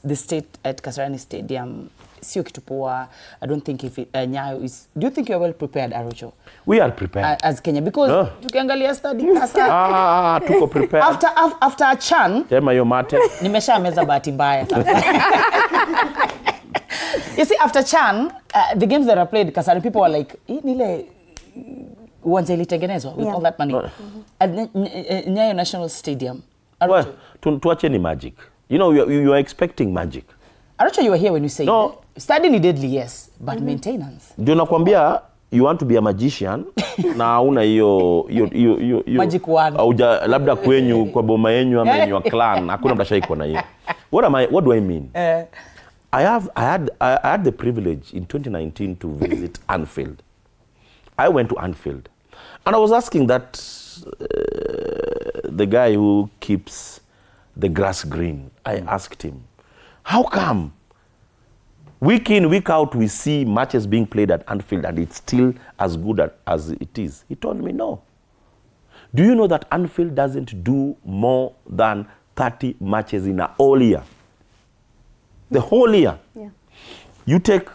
the state at Kasarani Stadium, sio kitu poa. I don't think if Nyayo is... Do you think you're well prepared, Arocho? We are prepared. As Kenya, because tukiangalia study Kasa... tuko prepared. After Chan... Tema yo mate. Nimesha meza bahati mbaya. You see, after Chan, the games that are played, Kasarani, people were like, nile... uwanja ilitengenezwa with all that money. At Nyayo National Stadium. Well, tuache ni magic. You know, you are expecting magic. Arocho, you were here when you said studying is deadly, yes, but maintenance. Ndio nakwambia, you want to be a magician na una hiyo magic wand. Labda kwenyu kwa boma yenu ama yenu clan, hakuna mtasha iko na hiyo. What do I mean? I had the privilege in 2019 to visit Anfield. I went to Anfield. And I was asking that the guy who keeps the grass green, I asked him, how come week in, week out, we see matches being played at Anfield and it's still as good as it is? He told me, no. Do you know that Anfield doesn't do more than 30 matches in a whole year? The whole year. Yeah. You take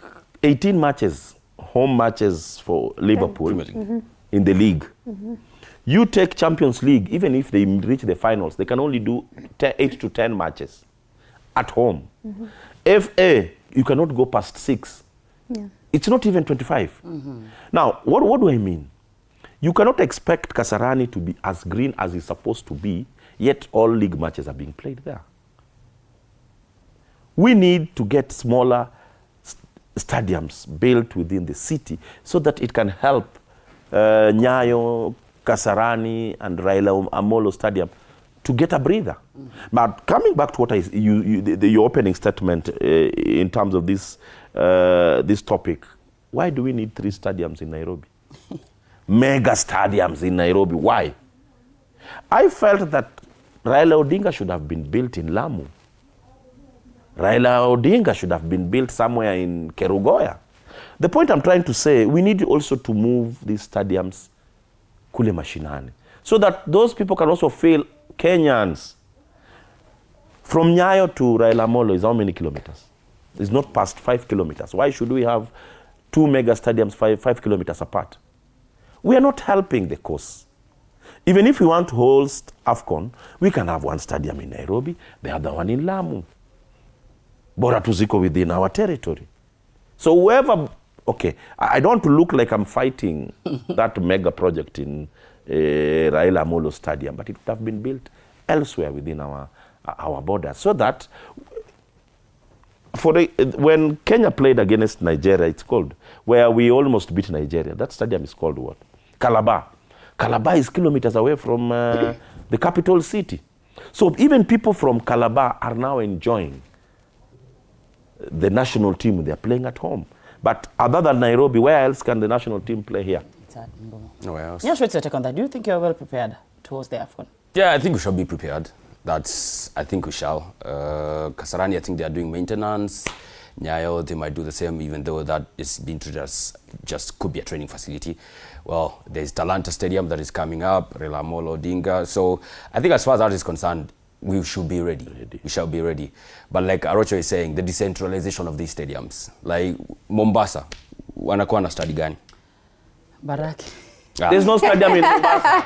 18 matches, home matches for Liverpool in the league. You take Champions League, even if they reach the finals, they can only do 8 to 10 matches at home. FA, you cannot go past 6. Yeah. It's not even 25. Now, what do I mean? You cannot expect Kasarani to be as green as it's supposed to be, yet all league matches are being played there. We need to get smaller stadiums built within the city so that it can help Nyayo, Kasarani, and Raila Amolo Stadium to get a breather. But coming back to what your opening statement in terms of this topic, why do we need 3 stadiums in Nairobi? Mega stadiums in Nairobi, why? I felt that Raila Odinga should have been built in Lamu. Raila Odinga should have been built somewhere in Kerugoya. The point I'm trying to say, we need also to move these stadiums kule mashinani, so that those people can also feel Kenyans. From Nyayo to Raila Molo is how many kilometers? It's not past 5 kilometers. Why should we have 2 mega stadiums 5 kilometers apart? We are not helping the cause. Even if we want to host AFCON, we can have one stadium in Nairobi, the other one in Lamu. Bora tuziko within our territory. So whoever, okay, I don't want to look like I'm fighting that mega project in Raila Amolo Stadium, but it would have been built elsewhere within our borders, so that when Kenya played against Nigeria, it's called, where we almost beat Nigeria, that stadium is called what? Calabar. Calabar is kilometers away from the capital city. So even people from Calabar are now enjoying the national team. They're playing at home. But other than Nairobi, where else can the national team play here? Nowhere else. Yeah, what's your take on that? Do you think you're well prepared to host the AFCON? Yeah, I think we shall be prepared. I think we shall. Kasarani, I think they are doing maintenance. Nyayo, they might do the same, even though that is being treated as just could be a training facility. Well, there's Talanta Stadium that is coming up, Raila Amolo Odinga. So I think as far as that is concerned, we should be ready. We shall be ready. But like Arocho is saying, the decentralization of these stadiums, like Mombasa, wanakuwa na stadi gani? Baraki. There's no stadium in Mombasa.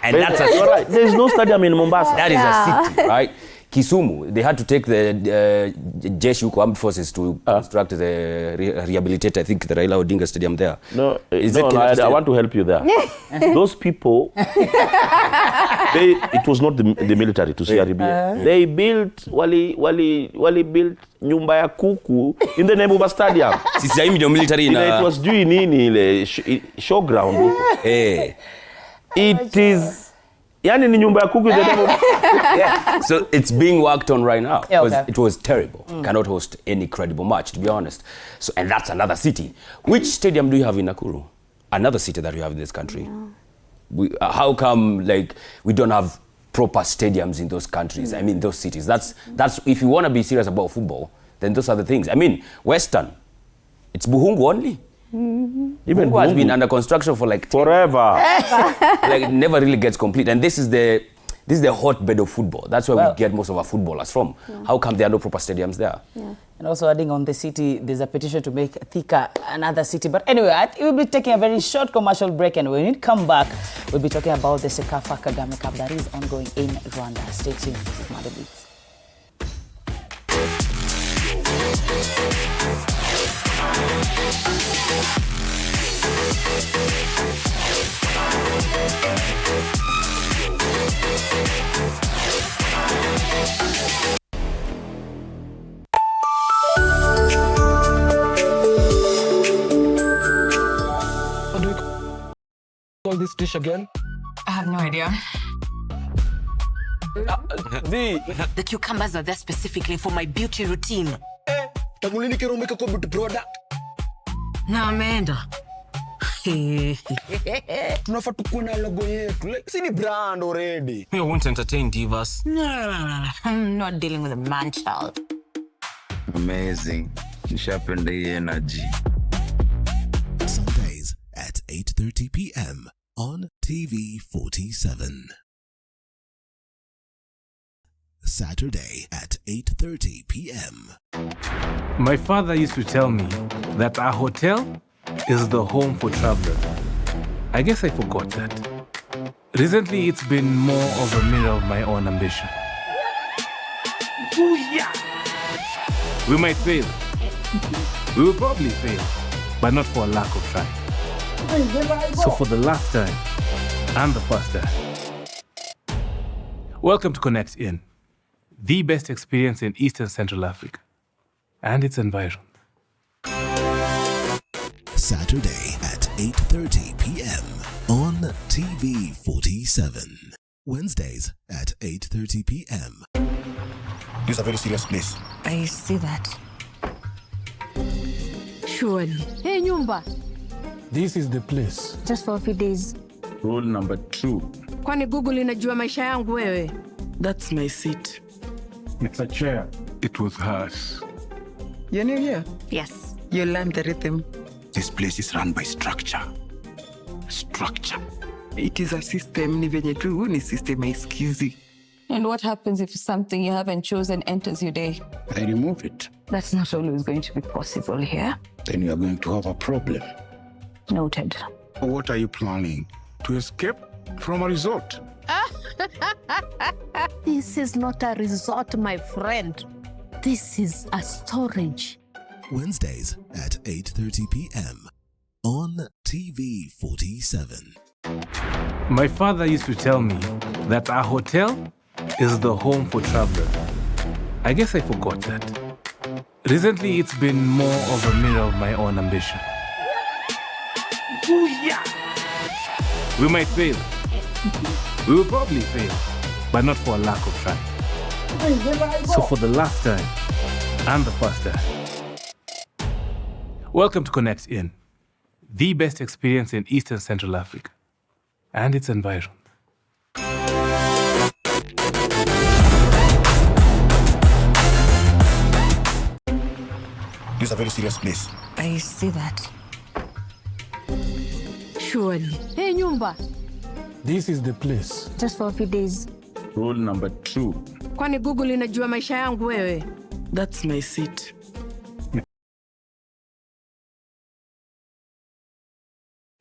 And that's a right. There's no stadium in Mombasa. That is a city, right? Kisumu, they had to take the Jeshi Armed Forces to construct the rehabilitate, I think, the Raila Odinga Stadium there. No, I want to help you there. Those people, it was not the military to see Arabia. They built, wali built nyumba ya kuku in the name of a stadium. Military it was doing ile showground. Hey. It is yani ni nyumba ya kuku in the name of yeah. So it's being worked on right now because it was terrible. Cannot host any credible match, to be honest. So, and that's another city. Which stadium do you have in Nakuru? Another city that you have in this country. How come like we don't have proper stadiums in those countries? I mean, those cities. That's if you want to be serious about football, then those are the things. I mean, Western, it's Buhungu only. Even Buhungu has been under construction for like forever. Like it never really gets complete. And this is the hotbed of football. That's where we get most of our footballers from. How come there are no proper stadiums there? And also adding on the city, there's a petition to make Thika another city. But anyway, I think we'll be taking a very short commercial break, and when we come back, we'll be talking about the Sekafa Kagame Cup that is ongoing in Rwanda. Stay tuned with Mother Blitz. What do we call this dish again? I have no idea. The cucumbers are there specifically for my beauty routine. Tamulini kero make a beauty product. Na ameenda. Tunafaa tukuwe na logo yetu. Like, si ni brand already. You won't entertain divas. No. I'm not dealing with a man child. Amazing. Sharpen the energy. Sundays at 8:30 p.m. on TV 47. Saturday at 8:30 p.m. My father used to tell me that our hotel is the home for travelers. I guess I forgot that. Recently, it's been more of a mirror of my own ambition. We might fail. We will probably fail, but not for a lack of trying. So for the last time, and the first time, welcome to Connect In, the best experience in Eastern Central Africa and its environs. Saturday at 8:30 p.m. on TV 47. Wednesdays at 8:30 p.m. This is a very serious place. I see that. Surely. Hey, Nyumba. This is the place. Just for a few days. Rule number 2. Kwani Google inajua maisha yangu wewe? That's my seat. It's a chair. It was hers. You're new here? Yes. You learned the rhythm. This place is run by structure. Structure. It is a system. Ni venye tu ni system haisikizi. And what happens if something you haven't chosen enters your day? I remove it. That's not always going to be possible here. Then you are going to have a problem. Noted. What are you planning? To escape from a resort. This is not a resort, my friend. This is a storage. Wednesdays at 8:30 p.m. on TV 47. My father used to tell me that our hotel is the home for travelers. I guess I forgot that. Recently, it's been more of a mirror of my own ambition. We might fail. We will probably fail, but not for a lack of trying. So for the last time, and the first time, welcome to Connect In, the best experience in Eastern Central Africa and its environs. This is a very serious place. I see that. Surely. Hey, Nyumba. This is the place. Just for a few days. Rule number 2. Kwani Google inajua maisha yangu wewe? That's my seat.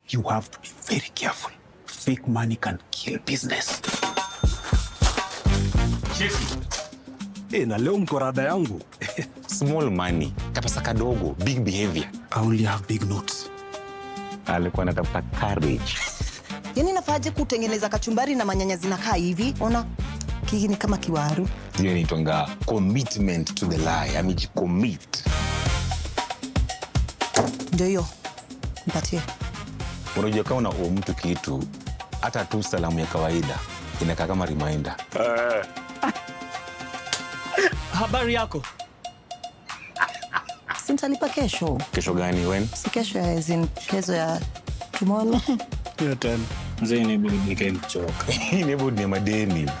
You have to be very careful. Fake money can kill business. Jesse, Na leo mko rada yangu. Small money, kapesa kadogo, big behavior. I only have big notes. Alikuwa anatafuta courage. Yaani nafaje kutengeneza kachumbari na manyanya zinakaa hivi? Ona kiki ni kama kiwaru. Hiyo inaitwa commitment to the lie. Amejicommit. Ndio hiyo. Mpatie. Unajua kama una mtu kitu, hata tu salamu ya kawaida inakaa kama reminder. Habari yako? Sintalipa kesho. Kesho gani when? Si kesho ya kesho ya tomorrow. Hiyo tena. Mzee ni burudi game choka. Ni burudi ya madeni.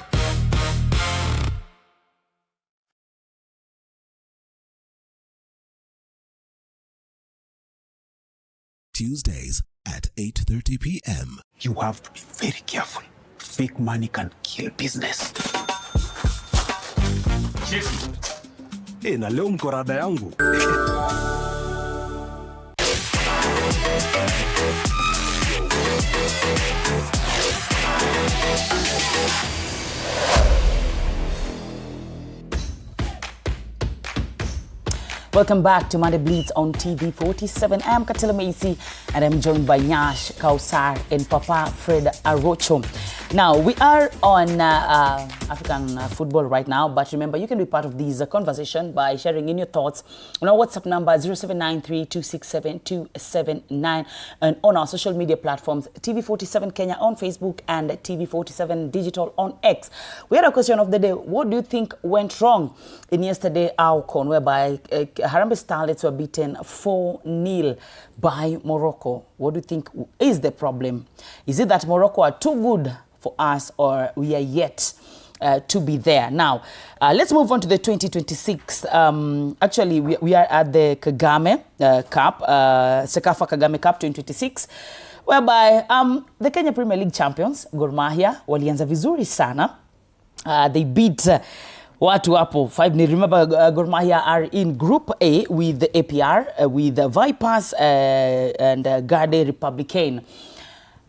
Tuesdays at 8:30 p.m. You have to be very careful. Fake money can kill business. Yes. Na leo mko rada yangu. Welcome back to Monday Blitz on TV 47. I'm Katila Macy and I'm joined by Nyash, Kausar and Papa Fred Arocho. Now, we are on African football right now, but remember, you can be part of this conversation by sharing in your thoughts on our WhatsApp number 0793-267-279 and on our social media platforms, TV47 Kenya on Facebook and TV47 Digital on X. We had a question of the day. What do you think went wrong in yesterday WAFCON, whereby Harambee Starlets were beaten 4-0 by Morocco? What do you think is the problem? Is it that Morocco are too good for us, or we are yet to be there? Now, let's move on to the 2026. Actually, we are at the Kagame Cup, Sekafa Kagame Cup 2026, whereby the Kenya Premier League champions, Gor Mahia, walianza vizuri sana. They beat watu hapo 5-0. Remember, Gor Mahia are in Group A with the APR, with the Vipers and Garde Republicain.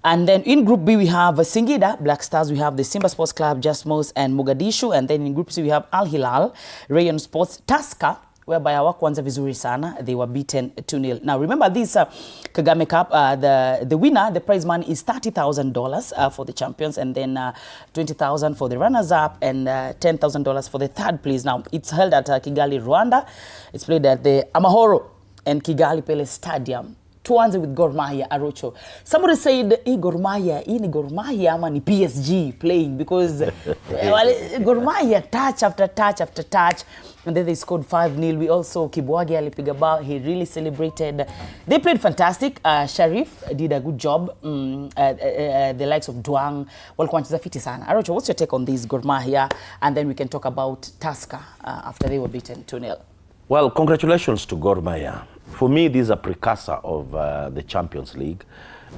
And then in Group B, we have Singida, Black Stars, we have the Simba Sports Club, Jasmos, and Mogadishu. And then in Group C, we have Al Hilal, Rayon Sports, Tusker, whereby hawakuanza vizuri sana. They were beaten 2-0. Now, remember this Kagame Cup, the winner, the prize money is $30,000 for the champions, and then $20,000 for the runners-up, and $10,000 for the third place. Now, it's held at Kigali, Rwanda. It's played at the Amahoro and Kigali Pele Stadium. Tuanze with Gor Mahia, Arocho. Somebody said, Gor Mahia, ni Gor Mahia ama ni PSG playing, because Gor Mahia touch after touch after touch, and then they scored 5-0. We also, Kibwagi alipiga bao, he really celebrated. They played fantastic. Sharif did a good job. The likes of Duang, walikuwa wanacheza fiti sana. Arocho, what's your take on this Gor Mahia? And then we can talk about Tusker after they were beaten 2-0. Well, congratulations to Gor Mahia. For me, this is a precursor of the Champions League.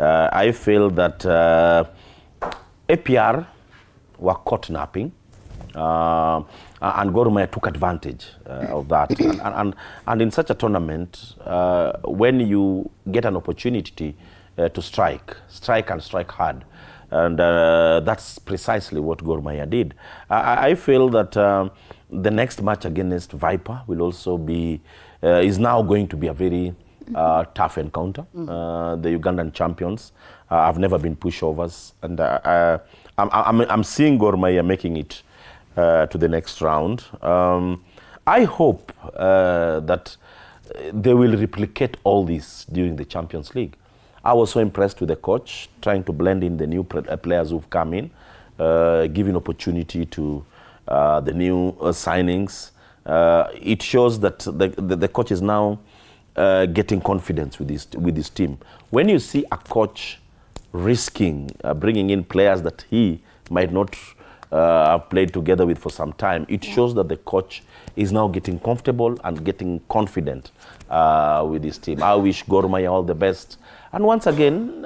I feel that APR were caught napping, and Gor Mahia took advantage of that. And in such a tournament, when you get an opportunity to strike and strike hard, and that's precisely what Gor Mahia did. I feel that the next match against Viper will also be is now going to be a very tough encounter. The Ugandan champions have never been pushovers, and I'm seeing Gor Mahia making it to the next round. I hope that they will replicate all this during the Champions League. I was so impressed with the coach trying to blend in the new players who've come in, giving opportunity to the new signings. It shows that the coach is now getting confidence with his team. When you see a coach risking bringing in players that he might not have played together with for some time, it shows that the coach is now getting comfortable and getting confident with his team. I wish Gor Mahia all the best. And once again,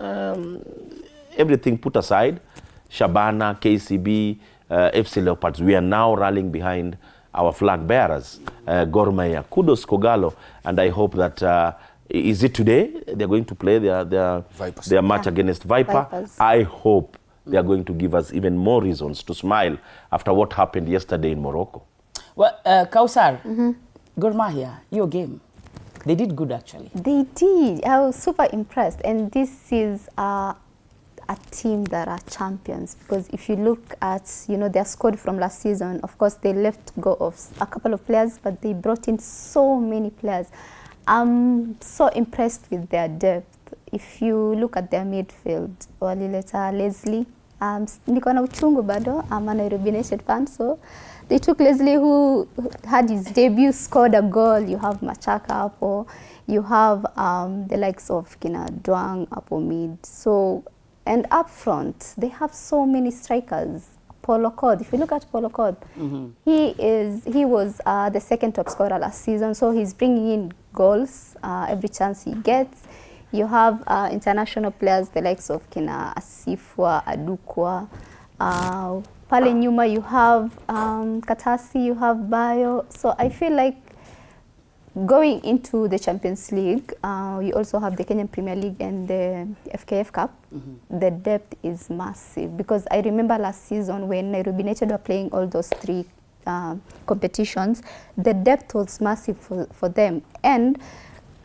everything put aside, Shabana, KCB, FC Leopards, we are now rallying behind our flag bearers, Gor Mahia. Kudos Kogalo, and I hope that, is it today they're going to play their match against Viper? Vipers. I hope they are going to give us even more reasons to smile after what happened yesterday in Morocco. Well, Kausar, Gor Mahia, your game. They did good, actually. They did. I was super impressed. And this is a team that are champions. Because if you look at, their squad from last season, of course, they left go of a couple of players, but they brought in so many players. I'm so impressed with their depth. If you look at their midfield, walileta Leslie, niko na uchungu bado, I'm a Nairobi Nation fan, so they took Leslie, who had his debut, scored a goal. You have Machaka hapo, you have the likes of Kina Dwang hapo mid. So, and up front, they have so many strikers. Paul Okod, if you look at Paul Okod, he was the second top scorer last season, so he's bringing in goals every chance he gets. You have international players, the likes of Kina Asifwa, Adukwa. Pale nyuma you have Katasi, you have Bayo. So I feel like going into the Champions League, you also have the Kenyan Premier League and the FKF Cup. The depth is massive, because I remember last season when Nairobi United were playing all those three competitions, the depth was massive for them. And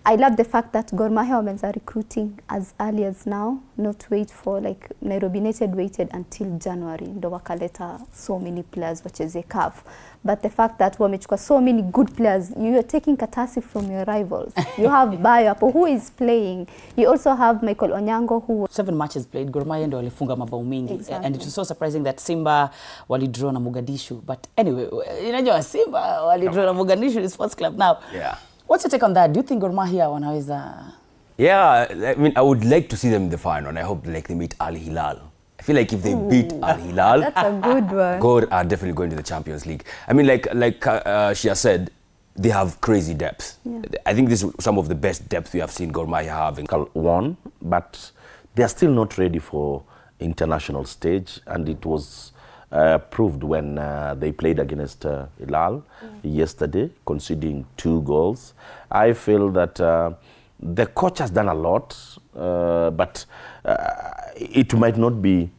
I love the fact that Gor Mahia women are recruiting as early as now, not wait for, like Nairobi United waited until January, ndo wakaleta so many players wacheze CAF. But the fact that wamechukua so many good players, you are taking Katasi from your rivals. You have Bayo who is playing. You also have Michael Onyango, who 7 matches played. Gor Mahia ndo walifunga mabao mingi. And it was so surprising that Simba walidraw na Mogadishu. But anyway, unajua Simba walidraw na Mogadishu, is sports club now. Yeah. What's your take on that? Do you think Gor Mahia wanaweza? Yeah, I mean, I would like to see them in the final, and I hope they meet Al Hilal. I feel like if they beat Al Hilal, that's a good one. Gor are definitely going to the Champions League. I mean, like Shia said, they have crazy depth. Yeah. I think this is some of the best depth we have seen Gor Mahia having. Won, but they are still not ready for international stage, and it was proved when they played against Hilal yesterday, conceding 2 goals. I feel that the coach has done a lot, but it might not be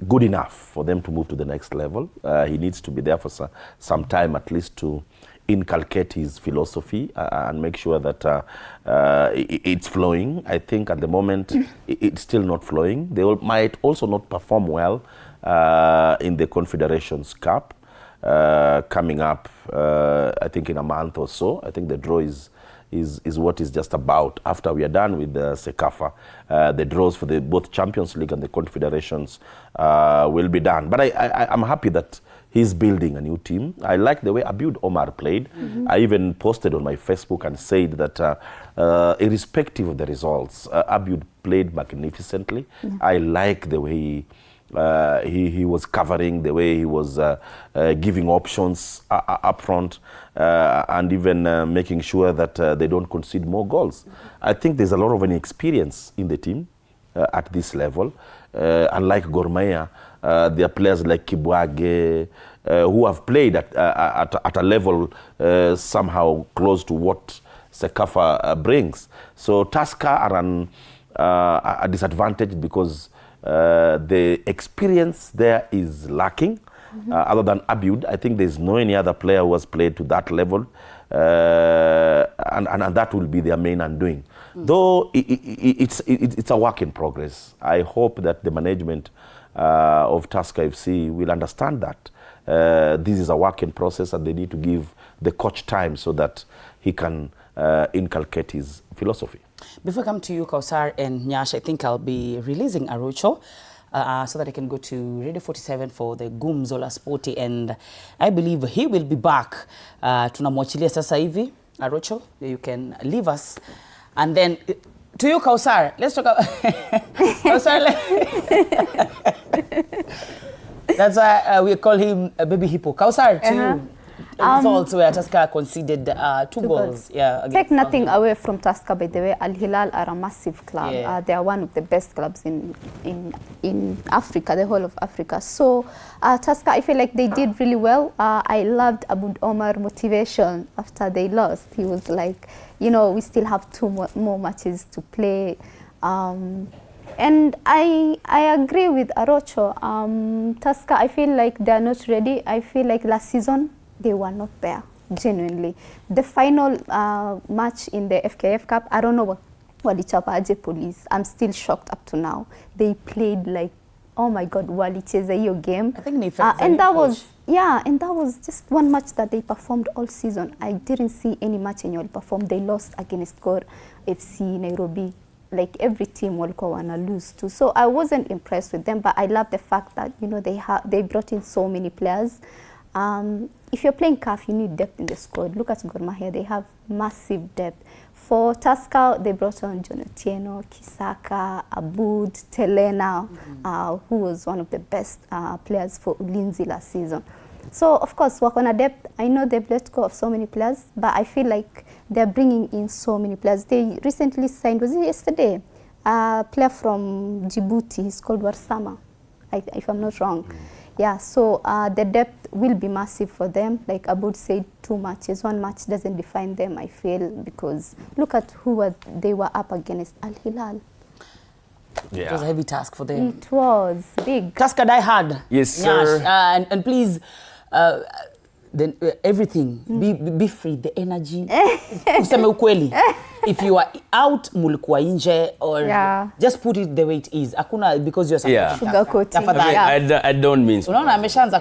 good enough for them to move to the next level. He needs to be there for some time at least to inculcate his philosophy and make sure that it's flowing. I think at the moment it's still not flowing. They might also not perform well in the Confederations Cup coming up, I think in a month or so. I think the draw is what is just about. After we are done with the Sekafa, the draws for both Champions League and the Confederations will be done. But I'm happy that he's building a new team. I like the way Abiud Omar played. I even posted on my Facebook and said that irrespective of the results, Abiud played magnificently. I like the way he was covering, the way he was giving options up front, and even making sure that they don't concede more goals. I think there's a lot of inexperience in the team at this level. Unlike Gor Mahia, there are players like Kibwage who have played at a level somehow close to what Sekafa brings. So Tusker are a disadvantage because the experience there is lacking. Other than Abiud, I think there's no any other player who has played to that level, and that will be their main undoing. Though it's a work in progress. I hope that the management of Tusker FC will understand that this is a work in process, and they need to give the coach time so that he can inculcate his philosophy. Before I come to you, Kausar and Nyash, I think I'll be releasing Arocho so that I can go to Radio 47 for the Gumzola Sporty, and I believe he will be back. Tunamwachilia sasa hivi, Arocho, you can leave us. And then, to you, Kausar, let's talk about... Kausar, that's why we call him Baby Hippo. Kausar, to you. Results where Tusker conceded 2 goals. Yeah, take nothing away from Tusker, by the way. Al Hilal are a massive club. Yeah. They are one of the best clubs in Africa, the whole of Africa. So Tusker, I feel like they did really well. I loved Abu Omar motivation after they lost. He was like, we still have 2 more matches to play. And I agree with Arocho. Tusker, I feel like they are not ready. I feel like last season they were not there, genuinely. The final match in the FKF Cup, I don't know walichapa aje Police. I'm still shocked up to now. They played like, oh my God, walicheza hiyo game. I think and that was, yeah, and that was just one match that they performed all season. I didn't see any match in your perform. They lost against Gor FC Nairobi. Like every team walikuwa wana lose to. So I wasn't impressed with them, but I love the fact that, you know, they brought in so many players. If you're playing CAF, you need depth in the squad. Look at Gor Mahia, they have massive depth. For Tusker, they brought on John Otieno, Kisaka, Aboud, Telena, who was one of the best players for Ulinzi last season. So, of course, work on a depth. I know they've let go of so many players, but I feel like they're bringing in so many players. They recently signed, was it yesterday? A player from Djibouti, he's called Warsama, if I'm not wrong. Yeah, so the depth will be massive for them. Like Aboud said, 2 matches. 1 match doesn't define them, I feel, because look at who they were up against, Al Hilal. Yeah. It was a heavy task for them. It was big. Tusker die hard. Yes, sir. And please, then everything, be free, the energy. Useme ukweli. If you are out, mulikuwa inje, or just put it the way it is. Akuna, because you're sugar coating. I don't mean so. Unaona ameshaanza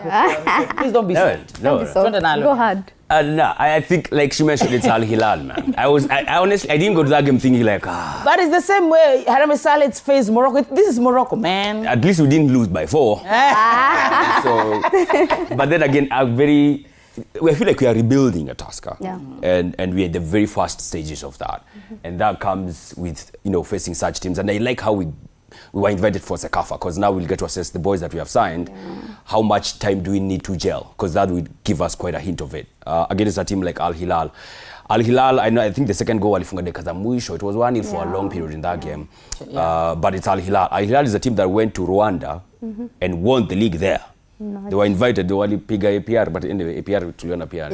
please don't be Go ahead. No, I think, like she mentioned, it's Al Hilal, man. I honestly, I didn't go to that game thinking like, But it's the same way Harambee Starlets face Morocco. This is Morocco, man. At least we didn't lose by 4. So, but then again, I feel like we are rebuilding a Tusker, and we're at the very first stages of that, and that comes with, you know, facing such teams. And I like how we were invited for Sekafa, because now we'll get to assess the boys that we have signed. How much time do we need to gel? Because that would give us quite a hint of it against a team like Al Hilal. Al Hilal, I think the second goal walifunga dakika za mwisho. It was 1-0 for a long period in that game, but it's Al Hilal. Al Hilal is a team that went to Rwanda and won the league there. They were invited, they walipiga APR, but anyway, APR tuliona pia.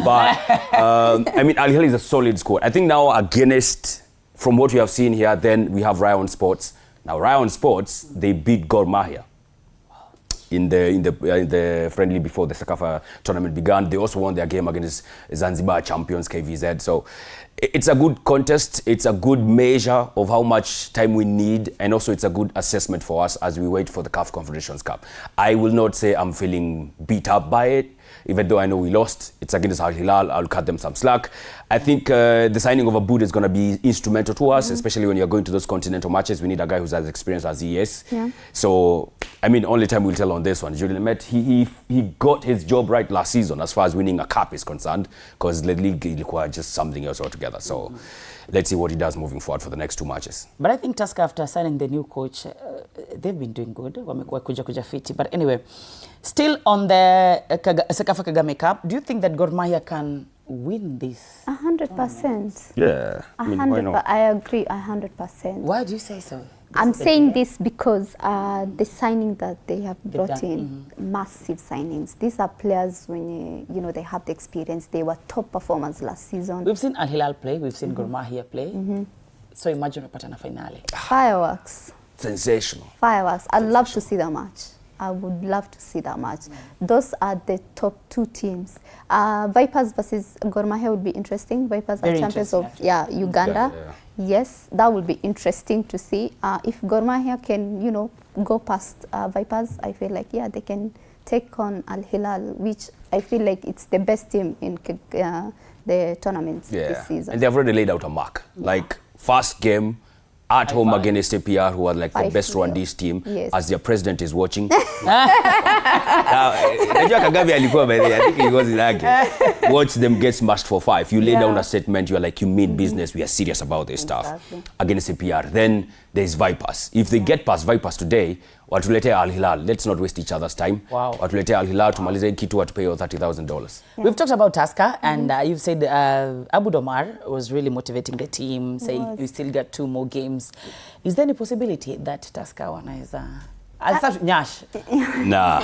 But I mean, Al Hilal is a solid squad. I think now against, from what we have seen here, then we have Rayon Sports. Now Rayon Sports, they beat Gor Mahia in the friendly before the Sekafa tournament began. They also won their game against Zanzibar champions KVZ. So it's a good contest. It's a good measure of how much time we need, and also it's a good assessment for us as we wait for the CAF Confederations Cup. I will not say I'm feeling beat up by it, even though I know we lost. It's against Al Hilal. I'll cut them some slack. I think the signing of Aboud is going to be instrumental to us, especially when you're going to those continental matches. We need a guy who's as experienced as he is. So, I mean, only time will tell on this one. Julien Met, he got his job right last season as far as winning a cup is concerned, because the league required just something else altogether. So, let's see what he does moving forward for the next 2 matches. But I think Tusker, after signing the new coach, they've been doing good. Wamekuwa kuja fiti. But anyway, still on the Sekafa Kagame Cup, do you think that Gor Mahia can win this? 100%. Yeah. I agree 100%. Why do you say so? I'm saying this because the signing that they have brought in, massive signings. These are players when you know they have the experience. They were top performers last season. We've seen Al Hilal play. We've seen Gor Mahia play. So imagine a finale. Fireworks. Sensational. Fireworks. I'd love to see that match. I would love to see that match. Those are the top 2 teams. Vipers versus Gor Mahia would be interesting. Vipers are champions of Uganda. Yes, that would be interesting to see. If Gor Mahia can, you know, go past Vipers, I feel like, they can take on Al Hilal, which I feel like it's the best team in the tournaments this season. And they've already laid out a mark. Like, first game, at home against APR, who are like the best Rwandese team, as their president is watching. Kagame alikuwa by there. I think he was in that game. Watch them get smashed for 5. You lay down a statement, you're like, you mean business, we are serious about this stuff. Against APR. Then there's Vipers. If they get past Vipers today, watulete Al Hilal. Let's not waste each other's time. Watulete Al Hilal, tumalize kitu watupay $30,000. We've talked about Tusker, and you've said Abu Domar was really motivating the team, saying you still got 2 more games. Is there any possibility that Tusker wanaweza... Nyash. Nah.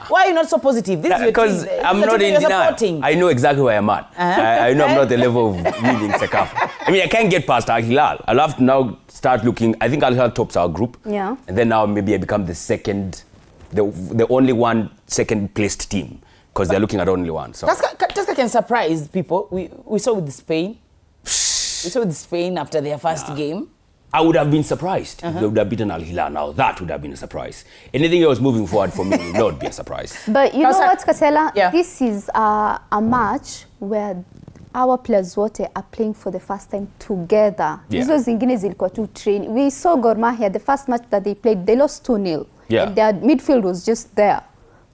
Why are you not so positive? This is because I'm not in denial. I know exactly where I'm at. I know I'm not the level of winning Sekafa. I mean, I can't get past Al Hilal. I'll have to now start looking. I think Al Hilal tops our group. And then now maybe I become the second the only one second placed team because they're looking at only one. So Tusker can surprise people. We saw with Spain. We saw with Spain after their first game. I would have been surprised if they would have beaten Al Hilal. Now that would have been a surprise. Anything else moving forward for me would not be a surprise. But you know what, Katela? Yeah. This is a match where our players wote are playing for the first time together. Hizo zingine zilikuwa tu train. We saw Gor Mahia, the first match that they played, they lost 2-0. Yeah. And their midfield was just there.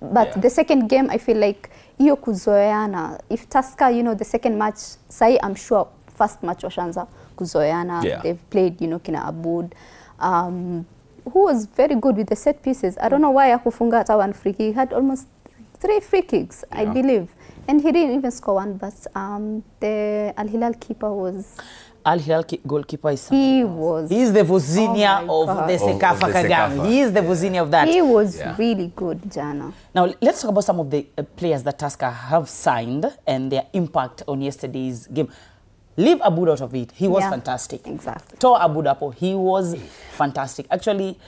But the second game, I feel like iyo kuzoeana. If Tusker, you know, the second match, say I'm sure first match washanza kuzoeana. Yeah. They've played, you know, kina Abud, who was very good with the set pieces. I don't know why hakufunga hata one free kick. He had almost 3 free kicks, I believe. And he didn't even score one, but the Al Hilal keeper was... Al Hilal goalkeeper is... He was... He's the Vuzinia of the Sekafa Kagame. He is the Vuzinia of that. He was really good, Jana. Now, let's talk about some of the players that Tusker have signed and their impact on yesterday's game. Leave Abud out of it. He was fantastic. Exactly. Tor Abud Apo, he was fantastic. Actually,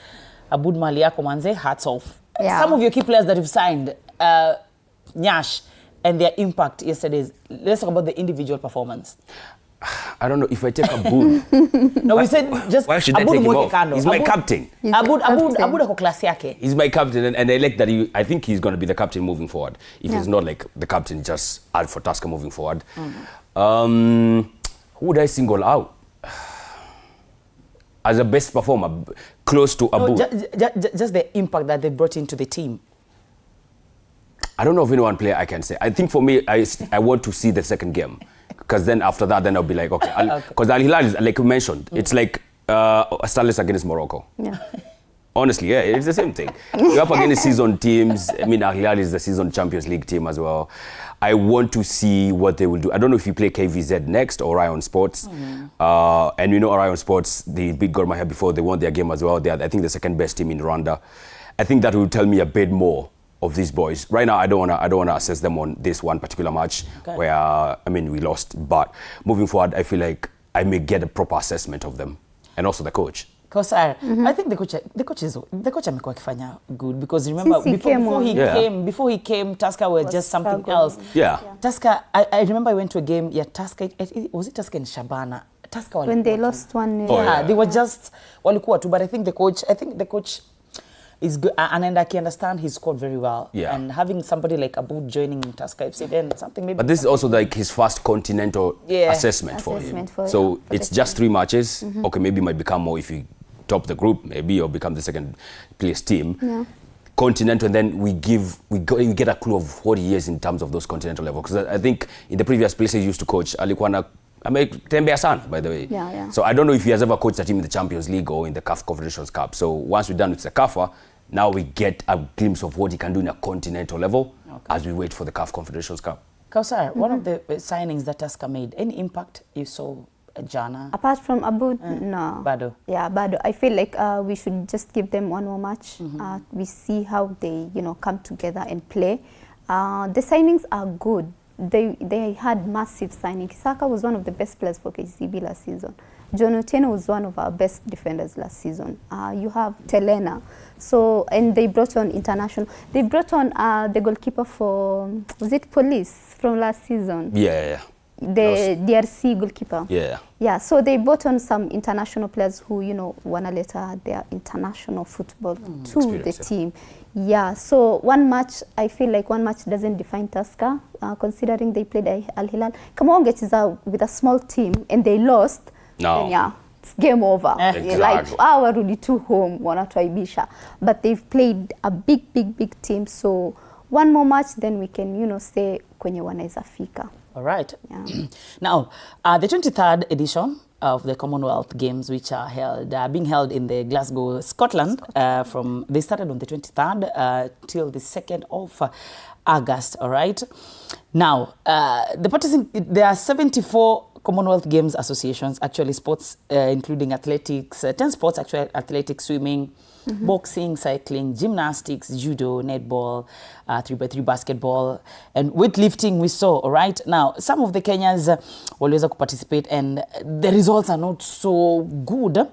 Abud Maliako Manze, hats off. Yeah. Some of your key players that you've signed, Nyash, and their impact yesterday. Let's talk about the individual performance. I don't know if I take Abud. No, we said just why should I Abud take him mweke off? kando. He's my captain. Abud ako klasi yake. He's my captain, and I like that. I think he's going to be the captain moving forward. If he's not like the captain, just out for Tusker moving forward. Who would I single out as a best performer, close to Abud? Just the impact that they brought into the team. I don't know of any one player I can say. I think for me, I want to see the second game. Because then after that, then I'll be like, okay. Because Al Hilal is, like you mentioned, it's like Starlets against Morocco. Yeah. Honestly, yeah, it's the same thing. You're up against seasoned teams. I mean, Al Hilal is the seasoned Champions League team as well. I want to see what they will do. I don't know if you play KVZ next or Orion Sports. And you know Orion Sports, they beat Gor Mahia before they won their game as well. They are, I think, the second best team in Rwanda. I think that will tell me a bit more of these boys. Right now, I don't wanna assess them on this one particular match where I mean we lost. But moving forward, I feel like I may get a proper assessment of them and also the coach. Because I think the coach amekuwa akifanya good, because remember before he came, Tusker were just something else. Yeah. Tusker, I remember I went to a game. Yeah, Tusker. Was it Tusker and Shabana? Tusker when they lost 1-0. They were just walikuwa tu. But I think the coach is good, and I can understand he scored very well. Yeah. And having somebody like Abud joining Tusker FC, then something maybe. But this is also like his first continental assessment for him. So it's just 3 matches. Okay, maybe it might become more if you top the group, maybe, or become the second place team. Yeah. Continental, and then we get a clue of what he is in terms of those continental levels. Because I think in the previous places he used to coach, alikuwa tembea sana, by the way. Yeah. So I don't know if he has ever coached a team in the Champions League or in the CAF Confederations Cup. So once we're done with the CAFA, now we get a glimpse of what he can do in a continental level as we wait for the CAF Confederations Cup. Kausar, one of the signings that Tusker made, any impact you saw, Jana? Apart from Abud, no. Bado. Yeah, Bado. I feel like we should just give them one more match. We see how they, come together and play. The signings are good. They had massive signing. Kisaka was one of the best players for KCB last season. John Otieno was one of our best defenders last season. You have Telena. So, and they brought on international. They brought on the goalkeeper for, was it Police from last season? Yeah. The DRC goalkeeper. Yeah. Yeah, so they brought on some international players who, wanna later their international football to the team. Yeah, so one match, I feel like one match doesn't define Tusker, considering they played Al Hilal. Kamonget is with a small team and they lost. No. Then, it's game over. Exactly. Like our Rudi 2 home, wanatuaibisha. But they've played a big team. So one more match, then we can, say kwenye wanaweza fika. All right. Yeah. Now, the 23rd edition of the Commonwealth Games, which are being held in the Glasgow, Scotland, they started on the 23rd till the 2nd of August. All right. Now, there are 74 Commonwealth Games associations, actually sports, including athletics, 10 sports, actually athletics, swimming, boxing, cycling, gymnastics, judo, netball, 3x3 basketball, and weightlifting we saw, all right? Now, some of the Kenyans always participate, and the results are not so good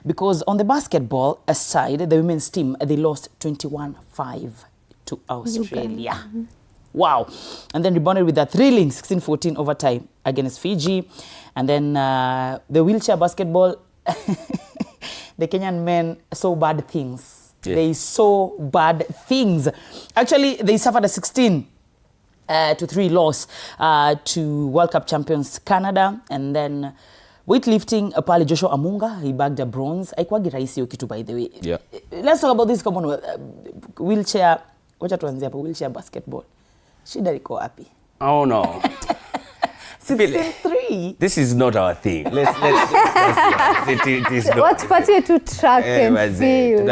because on the basketball side, the women's team, they lost 21-5 to Australia. Wow. And then rebounded with a thrilling 16-14 overtime against Fiji. And then the wheelchair basketball, the Kenyan men saw bad things. Yeah. They saw bad things. Actually, they suffered a 16-3 loss to World Cup champions Canada. And then weightlifting, pale Joshua Amunga, he bagged a bronze. Haikuwagi rahisi hiyo kitu, by the way. Yeah. Let's talk about this Commonwealth wheelchair. Wacha tuanzie hapo, wheelchair basketball. Shida liko wapi? Oh no. 16-3. This is not our thing. Let's it is not. What party to track and field?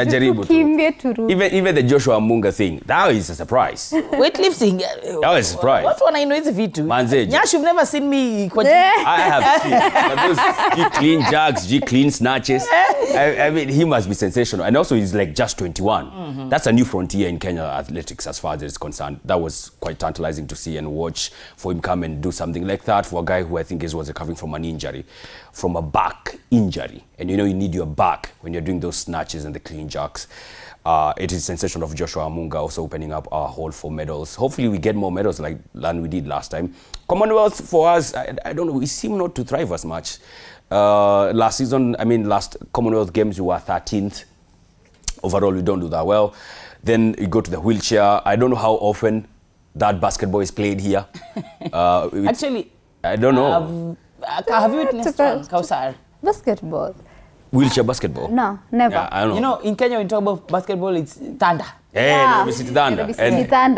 Even the Joshua Munga thing, that is a surprise. Weightlifting. That was a surprise. What one I know is vitu. Manze. Nyash, you've never seen me. I have seen. But those G clean jacks, G clean snatches. I mean, he must be sensational. And also, he's like just 21. That's a new frontier in Kenya athletics as far as it's concerned. That was quite tantalizing to see and watch, for him come and do something like that for a guy who I think was recovering from an injury, from a back injury. And you know, you need your back when you're doing those snatches and the clean jacks. It is sensational of Joshua Amunga also opening up our hall for medals. Hopefully we get more medals like than we did last time. Commonwealth for us, I don't know, we seem not to thrive as much. Last season, last Commonwealth Games, we were 13th. Overall, we don't do that well. Then you go to the wheelchair. I don't know how often that basketball is played here. Actually, I don't know. Have you witnessed one, Kausar? Basketball. Wheelchair basketball? No, never. Yeah, I don't know. You know, in Kenya, when you talk about basketball, it's Thunder. Nairobi City Thunder.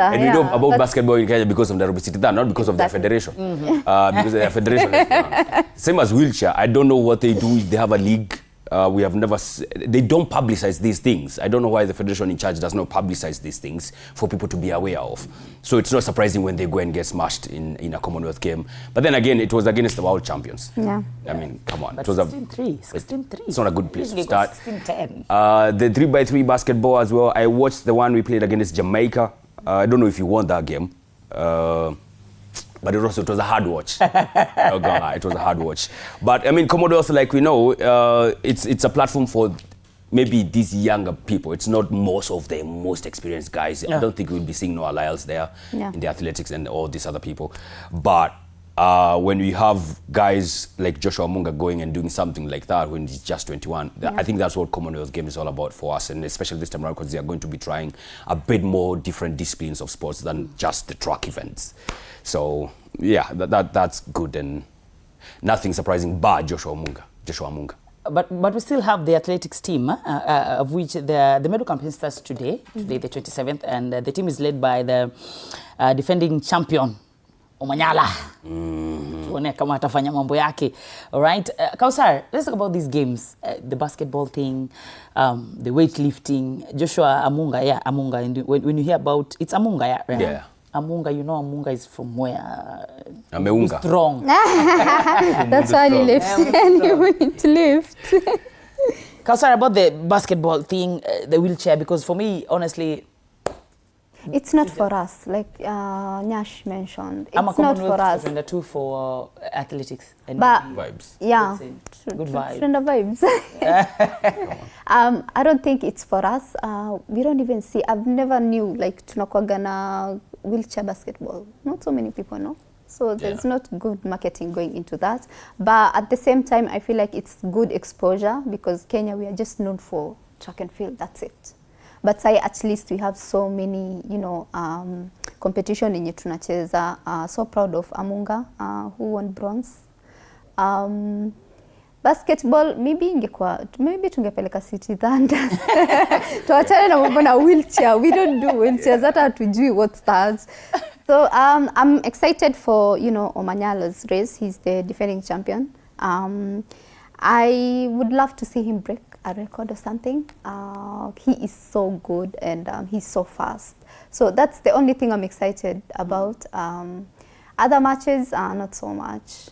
And we know about basketball in Kenya because of the Nairobi City Thunder, not because of their federation. Because their federation is same as wheelchair. I don't know what they do. They have a league. We have never. They don't publicize these things. I don't know why the federation in charge does not publicize these things for people to be aware of. So it's not surprising when they go and get smashed in a Commonwealth game. But then again, it was against the world champions. Yeah. I mean, come on. But it was 16-3. It's not a good place to start. 16-10. The 3x3 basketball as well. I watched the one we played against Jamaica. I don't know if you won that game. But it was a hard watch. Oh God, it was a hard watch. But I mean, Commonwealth, like we know, it's a platform for maybe these younger people. It's not most of the most experienced guys. I don't think we'll be seeing Noah Lyles there in the athletics and all these other people. But when we have guys like Joshua Munga going and doing something like that when he's just 21, I think that's what Commonwealth Games is all about for us, and especially this time around because they are going to be trying a bit more different disciplines of sports than just the track events. So yeah, that's good and nothing surprising but Joshua Munga. But we still have the athletics team, of which the medal campaign starts today, the 27th, and the team is led by the defending champion, Omanyala. Tuone kama atafanya mambo yake. All right. Kausar, let's talk about these games. The basketball thing, the weightlifting. Joshua Amunga, Amunga. And when you hear about, it's Amunga, right? Yeah. Amunga, you know Amunga is from where? Ameunga. Strong. That's why he left. And he went to lift. Kausar, about the basketball thing, the wheelchair, because for me, honestly, it's not for us, like Nyash mentioned. It's I'm a not for us. And the two for athletics and but vibes. Yeah, good vibes. Vibes. I don't think it's for us. We don't even see. I've never knew like tunakwaga na wheelchair basketball. Not so many people know. So there's not good marketing going into that. But at the same time, I feel like it's good exposure because Kenya, we are just known for track and field. That's it. But at least we have so many, competition in tunacheza. So proud of Amunga, who won bronze. Basketball, maybe tungepeleka City Thunder. Tuachane na mambo na wheelchair. We don't do wheelchairs. Hata hatujui what's that. So I'm excited for, Omanyala's race. He's the defending champion. I would love to see him break a record or something. He is so good and he's so fast. So that's the only thing I'm excited about. Other matches, not so much.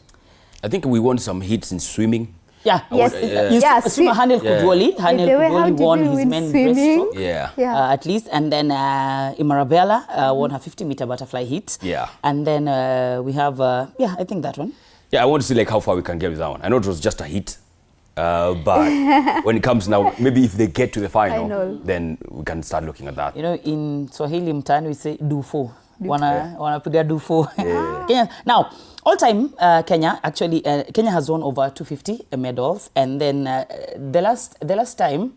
I think we want some hits in swimming. Yeah. Yes. Swimmer Hanel Kudwoli. Hanel Kudwoli won his men's breaststroke. Yeah. At least. And then Imarabella won her 50-meter butterfly heat. Yeah. And then we have, I think that one. Yeah, I want to see like how far we can get with that one. I know it was just a hit. But when it comes now, maybe if they get to the final, then we can start looking at that. You know, in Swahili mtaani we say dufo. Wanapiga dufo. Kenya. Now, all time Kenya actually Kenya has won over 250 medals, and then the last time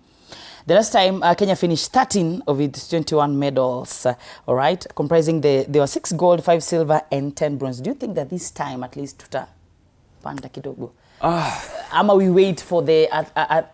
Kenya finished 13 of its 21 medals, all right, comprising there were 6 gold, 5 silver, and 10 bronze. Do you think that this time at least tutapanda kidogo? Ama we wait for the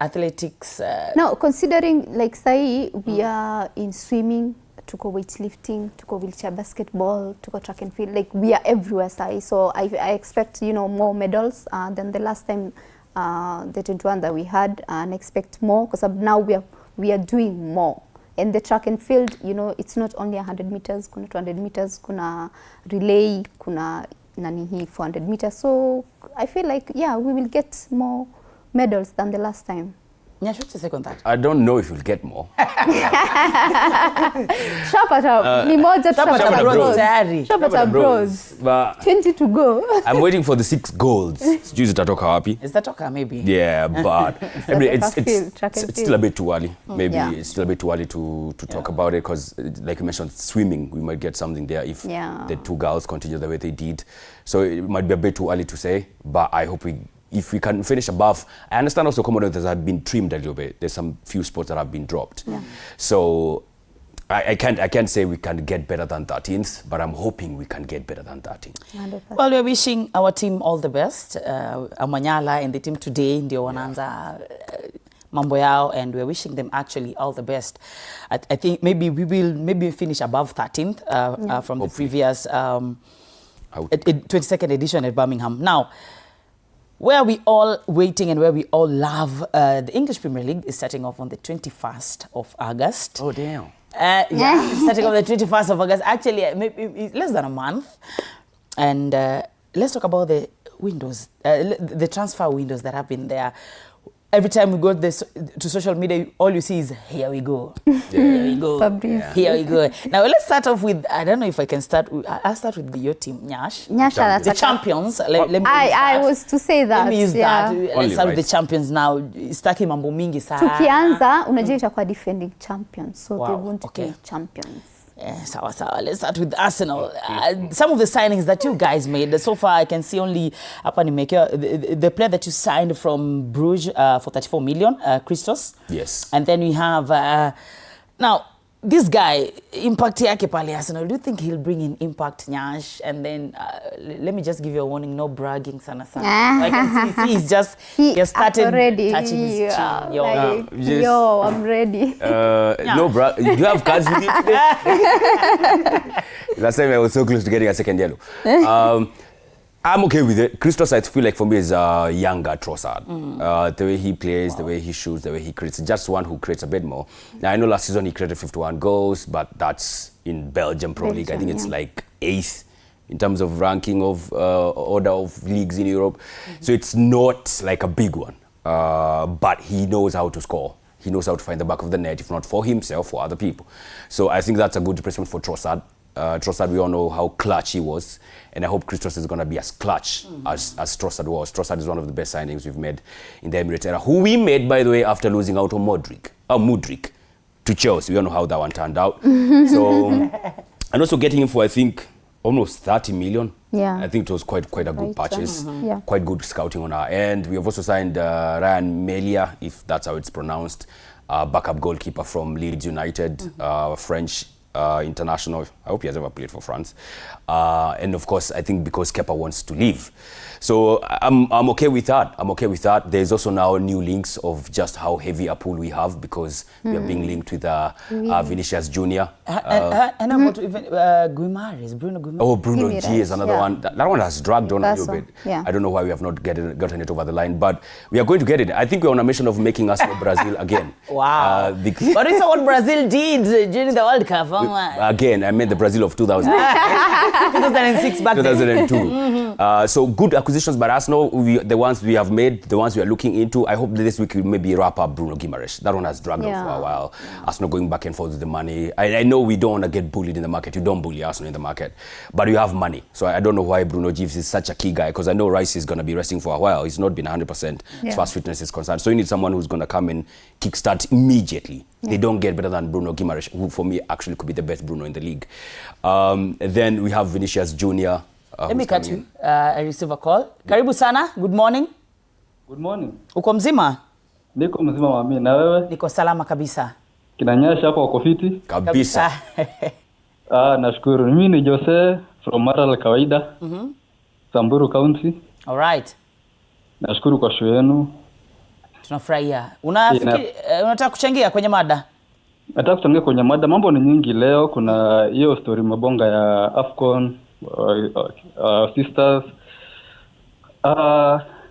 athletics? No, considering like say we are in swimming, tuko weightlifting, tuko wheelchair basketball, tuko track and field, like we are everywhere sai. So I expect, you know, more medals than the last time, the 21 that we had, and expect more because now we are doing more. And the track and field, you know, it's not only 100 meters, kuna 200 meters, kuna relay, kuna 400 meters. So I feel like, yeah, we will get more medals than the last time. Nyash, what's your second thought? I don't know if we'll get more. Shapata, ni moja Shapata bros. 20 to go. I'm waiting for the 6 golds. Sijui zitatoka wapi. Is that okay, maybe? Yeah, but I mean, it's still a bit too early. Maybe it's still a bit too early to talk about it because, like you mentioned, swimming, we might get something there if the 2 girls continue the way they did. So it might be a bit too early to say, but I hope if we can finish above. I understand also Commonwealth have been trimmed a little bit. There's some few sports that have been dropped. Yeah. So I can't say we can get better than 13th, but I'm hoping we can get better than 13th. Well, we're wishing our team all the best. Amanyala and the team today, ndio wanaanza mambo yao, and we're wishing them actually all the best. I think maybe we will finish above 13th from hopefully. The previous 22nd edition at Birmingham. Now, where we all waiting and where we all love, the English Premier League is starting off on the 21st of August. Oh, damn. Starting on the 21st of August. Actually, maybe less than a month. And let's talk about the windows, the transfer windows that have been there. Every time we go to social media, all you see is, here we go. Here we go. Here we go. Now, let's start off with, I don't know if I can start, I'll start with your team, Nyash. Nyasha, the champions. Let me I was to say that. Let me use that. Let's start with the champions now. Staki mambo mingi sana. Tukianza, unajua itakuwa defending champions. So they want to be champions. Sawa. Let's start with Arsenal. Some of the signings that you guys made. So far, I can see only the player that you signed from Bruges for 34 million, Christos. Yes. And then we have, now, this guy, impact yake pale Arsenal. Do you think he'll bring in impact, Nyash? And then, let me just give you a warning, no bragging sana. I can see he's just, he started touching his chin. Yo, I'm ready. No brag. Do you have cards with you today? Last time I was so close to getting a second yellow. I'm okay with it. Christos, I feel like for me, is a younger Trossard. The way he plays, the way he shoots, the way he creates. Just one who creates a bit more. Now, I know last season he created 51 goals, but that's in Belgium Pro League. I think it's like 8th in terms of ranking of order of leagues in Europe. So it's not like a big one. But he knows how to score. He knows how to find the back of the net, if not for himself, for other people. So I think that's a good replacement for Trossard. Trossard, we all know how clutch he was, and I hope Christos is going to be as clutch as Trossard was. Trossard is one of the best signings we've made in the Emirates era, who we made, by the way, after losing out on Mudryk to Chelsea. We all know how that one turned out. So, and also getting him for, I think, almost 30 million. Yeah. I think it was quite a good purchase. Quite good scouting on our end. We have also signed Ryan Melia, if that's how it's pronounced, backup goalkeeper from Leeds United, French international. I hope he has ever played for France. And of course, I think because Kepa wants to leave. So I'm okay with that. There's also now new links of just how heavy a pool we have because we are being linked with Vinicius Jr. And about even Guimaraes, Bruno Guimaraes. Oh, Bruno G is another one. That one has dragged on a little bit. I don't know why we have not gotten it over the line, but we are going to get it. I think we're on a mission of making us Brazil again. Wow. But it's what Brazil did during the World Cup. Huh? Again, I meant the Brazil of 2000. 2006 back then. 2002. So good acquisitions by Arsenal. The ones we have made, the ones we are looking into. I hope that this week we maybe wrap up Bruno Guimaraes. That one has dragged on for a while. Arsenal going back and forth with the money. I know we don't want to get bullied in the market. You don't bully Arsenal in the market. But you have money. So I don't know why Bruno Gives is such a key guy, because I know Rice is going to be resting for a while. He's not been 100% as far as fitness is concerned. So you need someone who's going to come and kickstart immediately. They don't get better than Bruno Guimaraes, who for me actually could be the best Bruno in the league. Then we have Vinicius Jr. Let me cut you. I receive a call. Karibu sana. Good morning. Good morning. Uko mzima? Niko mzima mami, na wewe? Niko salama kabisa. Kinanyasha hapo wako fiti? Kabisa. Nashukuru. Mimi ni Jose from Marala kawaida. Samburu County. All right. Nashukuru kwa show yenu. Tunafurahia. Unataka kuchangia kwenye mada? Nataka kuchangia kwenye mada. Mambo ni nyingi leo. Kuna hiyo story mabonga ya AFCON, sisters.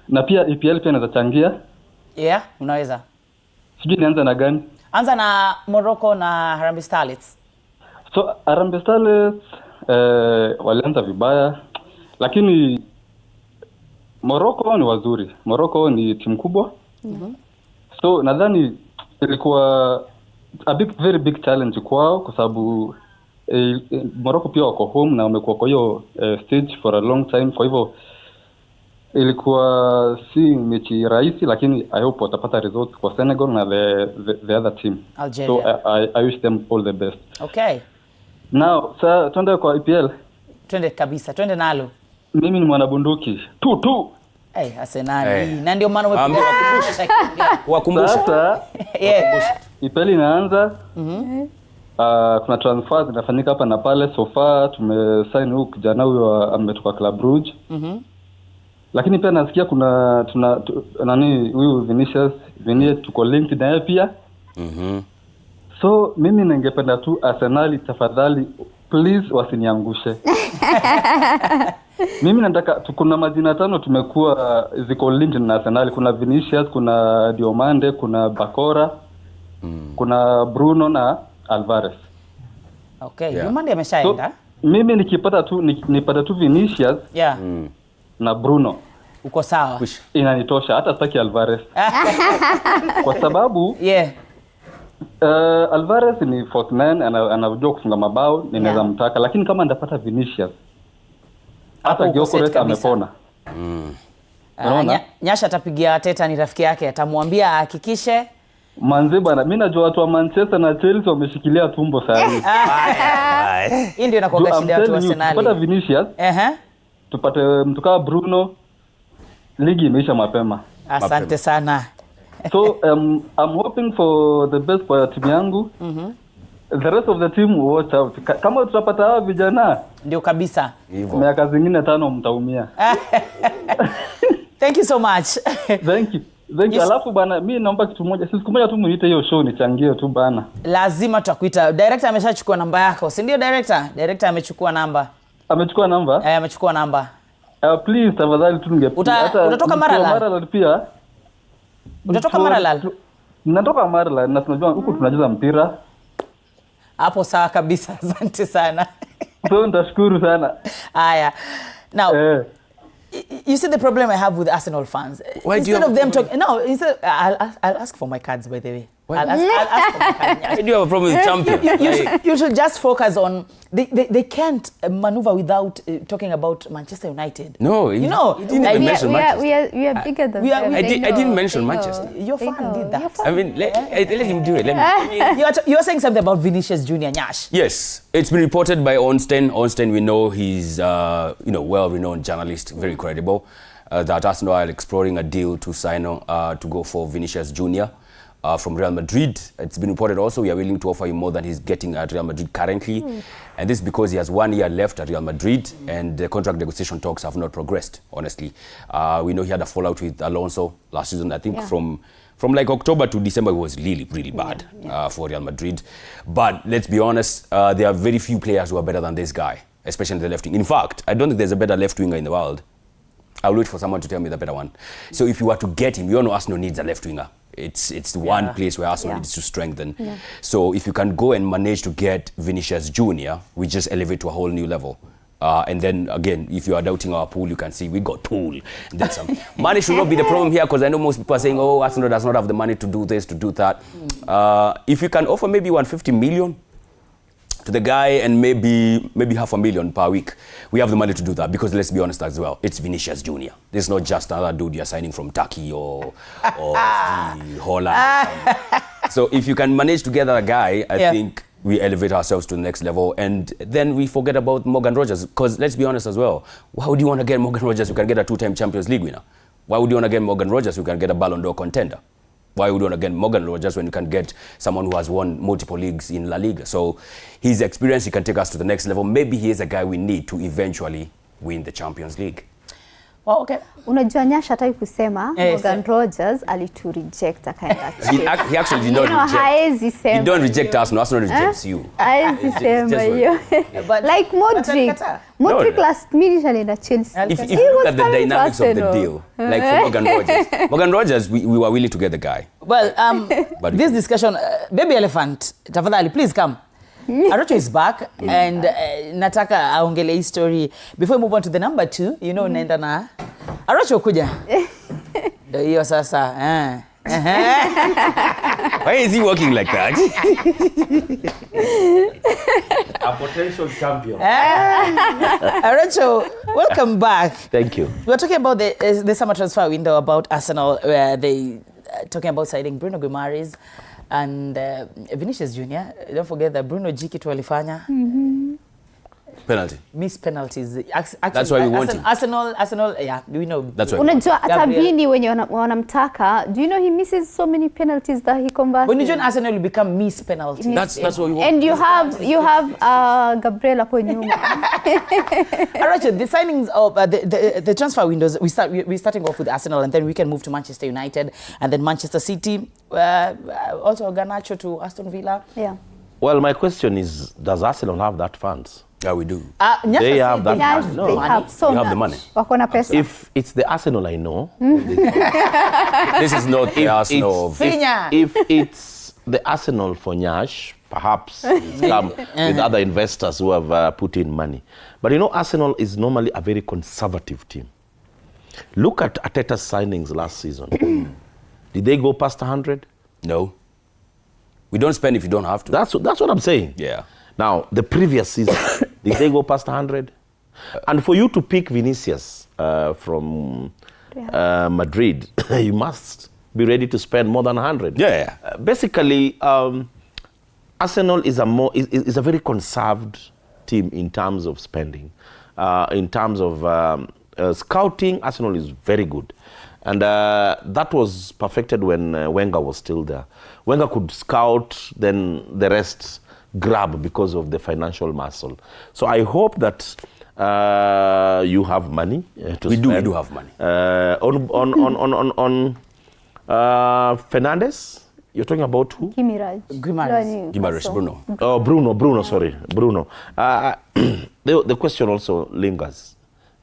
Na pia EPL pia naweza changia. Yeah, unaweza. Sijui nianza na gani? Anza na Morocco na Harambee Starlets. So Harambee Starlets walianza vibaya, lakini Morocco ni wazuri. Morocco ni timu kubwa. So nadhani ilikuwa very big challenge kwao, kwa sababu Morocco pia wako home na wamekuwa kwa hiyo stage for a long time. Kwa hivyo ilikuwa si mechi rahisi, lakini I hope watapata results kwa Senegal na the other team. Algeria. So I wish them all the best. Okay. Now, tuende kwa EPL. Twende kabisa, twende nalo. Mimi ni mwanabunduki. Tu. Arsenal. Na ndio maana wakumbusha. Sasa, EPL inaanza. Kuna transfers zinafanyika hapa na pale. So far tumesign huyu kijana huyo ametoka Club Brugge. Lakini pia nasikia kuna huyu Vinicius tuko linked naye pia. So mimi ningependa tu Arsenal tafadhali please wasiniangushe. Mimi nataka kuna majina 5 tumekuwa ziko linked na Arsenal. Kuna Vinicius, kuna Diomande, kuna Bakora, kuna Bruno na Alvarez. Okay, Diomande ameshaenda. So, mimi nipata tu Vinicius na Bruno. Uko sawa. Inanitosha, hata sitaki Alvarez. Kwa sababu Alvarez ni fourth man, anajua kufunga mabao, ninaweza mtaka, lakini kama ndapata Vinicius hata Gyökeres amepona. Nyasha atapigia Teta, ni rafiki yake, atamwambia hakikishe. Manze bana, mimi najua watu wa Manchester na Chelsea wameshikilia tumbo sasa hivi. Hii ndio inakuwa shida watu wa Arsenal. Tupata Vinicius. Tupate mtu kama Bruno, ligi imeisha mapema. Asante sana. So I'm hoping for the best for timu yangu. The rest of the team watch out. Kama tutapata hawa vijana ndio kabisa. Miaka zingine 5 mtaumia. Thank you so much. Thank you. Alafu bana, mimi naomba kitu moja. Siku moja tu muite hiyo show nichangie tu bana. Lazima tutakuita. Director ameshachukua namba yako. Si ndio director? Director amechukua namba. Amechukua namba? Amechukua namba. Please tafadhali tu utatoka Marala pia. Utatoka Marala? Natoka Marala na tunajua huko tunacheza mpira. Hapo sawa kabisa. Asante sana. So ndashukuru sana. Haya. Now, you see the problem I have with Arsenal fans. Why instead do you of them talking, I'll ask for my cards, by the way. I'll ask for my cards. Why do you have a problem with champion? You should just focus on. They can't maneuver without talking about Manchester United. No, you know, he didn't even mention Manchester. We are bigger than them. I didn't mention Manchester. Your fan did that. I mean, let him do it. You are saying something about Vinicius Jr. Nyash. Yes, it's been reported by Ornstein. Ornstein, we know he's well-renowned journalist, very credible. That Arsenal are exploring a deal to sign to go for Vinicius Jr. From Real Madrid. It's been reported also we are willing to offer him more than he's getting at Real Madrid currently. And this is because he has 1 year left at Real Madrid and the contract negotiation talks have not progressed, honestly. We know he had a fallout with Alonso last season. I think from like October to December it was really, really bad for Real Madrid. But let's be honest, there are very few players who are better than this guy, especially in the left wing. In fact, I don't think there's a better left winger in the world I'll wait for someone to tell me the better one. So if you were to get him, you know Arsenal needs a left winger. It's the one place where Arsenal needs to strengthen. Yeah. So if you can go and manage to get Vinicius Jr., we just elevate to a whole new level. And then again, if you are doubting our pool, you can see we got pool. Then some. Money should not be the problem here, because I know most people are saying, oh, Arsenal does not have the money to do this, to do that. If you can offer maybe 150 million to the guy and maybe $500,000 per week, we have the money to do that, because let's be honest as well, it's Vinicius Jr. This is not just another dude you're signing from Turkey or Holland. So if you can manage to get a guy, I think we elevate ourselves to the next level, and then we forget about Morgan Rogers, because let's be honest as well, why would you want to get Morgan Rogers who can get a 2-time Champions League winner? Why would you want to get Morgan Rogers who can get a Ballon d'Or contender? Why would you want to get Morgan Rogers when you can get someone who has won multiple leagues in La Liga? So his experience, he can take us to the next level. Maybe he is a guy we need to eventually win the Champions League. Well, okay. Unajua Nyasha hataki kusema Morgan Rogers alitu reject akaenda. He actually did not reject. Haezi sema. You don't reject us, no, Arsenal rejects you. Haezi sema hiyo. Like Modric last minute alienda Chelsea. If you look at the dynamics of the deal, like for Morgan Rogers, we were willing to get the guy. Well, this discussion, Baby Elephant, tafadhali, please come. Arocho is back, and nataka aongele hii story before we move on to the number 2. You know, naenda na Arocho kuja. Ndio hiyo sasa. Why is he walking like that? A potential champion. Arocho, welcome back. Thank you. We were talking about the summer transfer window, about Arsenal, where they talking about signing Bruno Guimaraes and Vinicius Jr. Don't forget that Bruno G kitu alifanya. Penalty. Miss penalties. Actually, that's why we want him. Arsenal, yeah, we know. That's why. Unajua hata Vini wenye wanamtaka, do you know he misses so many penalties that he converts? When you join Arsenal, you become miss penalties. That's what we want. And you have Gabriel hapo nyuma. Alright, the signings of the transfer windows, we're starting off with Arsenal, and then we can move to Manchester United, and then Manchester City, also Garnacho to Aston Villa. Yeah. Well, my question is, does Arsenal have that funds? Yeah, we do. They have that money. No. They have so you much. have the money. Wakona pesa. If it's the Arsenal I know, this is not the Arsenal. If it's the Arsenal for Nyash, perhaps it's come with other investors who have put in money. But you know, Arsenal is normally a very conservative team. Look at Arteta's signings last season. Did they go past 100? No. We don't spend if you don't have to. That's what I'm saying. Yeah. Now, the previous season, did they go past 100? And for you to pick Vinicius from Madrid, you must be ready to spend more than 100. Yeah. Basically, Arsenal is a very conserved team in terms of spending. In terms of scouting, Arsenal is very good. And that was perfected when Wenger was still there. Wenger could scout, then the rest grab because of the financial muscle. So I hope that you have money to spend. We do have money. On Fernandes, you're talking about who? Guimaraes, Bruno. Oh, Bruno, sorry. Bruno. The question also lingers.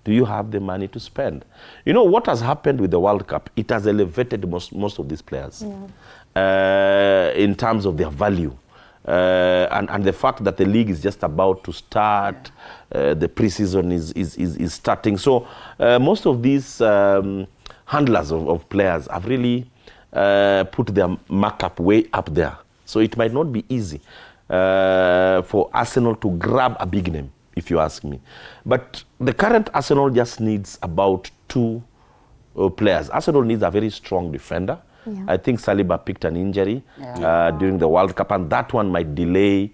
Do you have the money to spend? You know what has happened with the World Cup? It has elevated most of these players in terms of their value. And the fact that the league is just about to start, the preseason is starting. So most of these handlers of players have really put their markup way up there. So it might not be easy for Arsenal to grab a big name, if you ask me. But the current Arsenal just needs about 2 players. Arsenal needs a very strong defender. Yeah. I think Saliba picked an injury during the World Cup, and that one might delay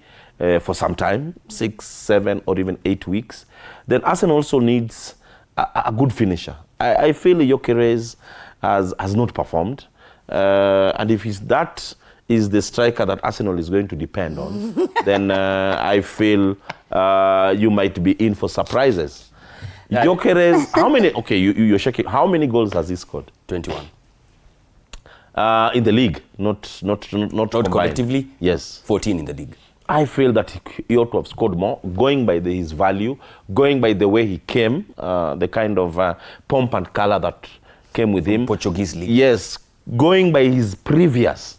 for some time, 6, 7, or even 8 weeks. Then Arsenal also needs a good finisher. I feel Gyökeres has not performed, and if that is the striker that Arsenal is going to depend on, then I feel you might be in for surprises. Gyökeres, how many? Okay, you're checking. How many goals has he scored? 21. In the league, not collectively. Yes, 14 in the league. I feel that he ought to have scored more, going by his value, going by the way he came, the kind of pomp and color that came with him. Portuguese league. Yes, going by his previous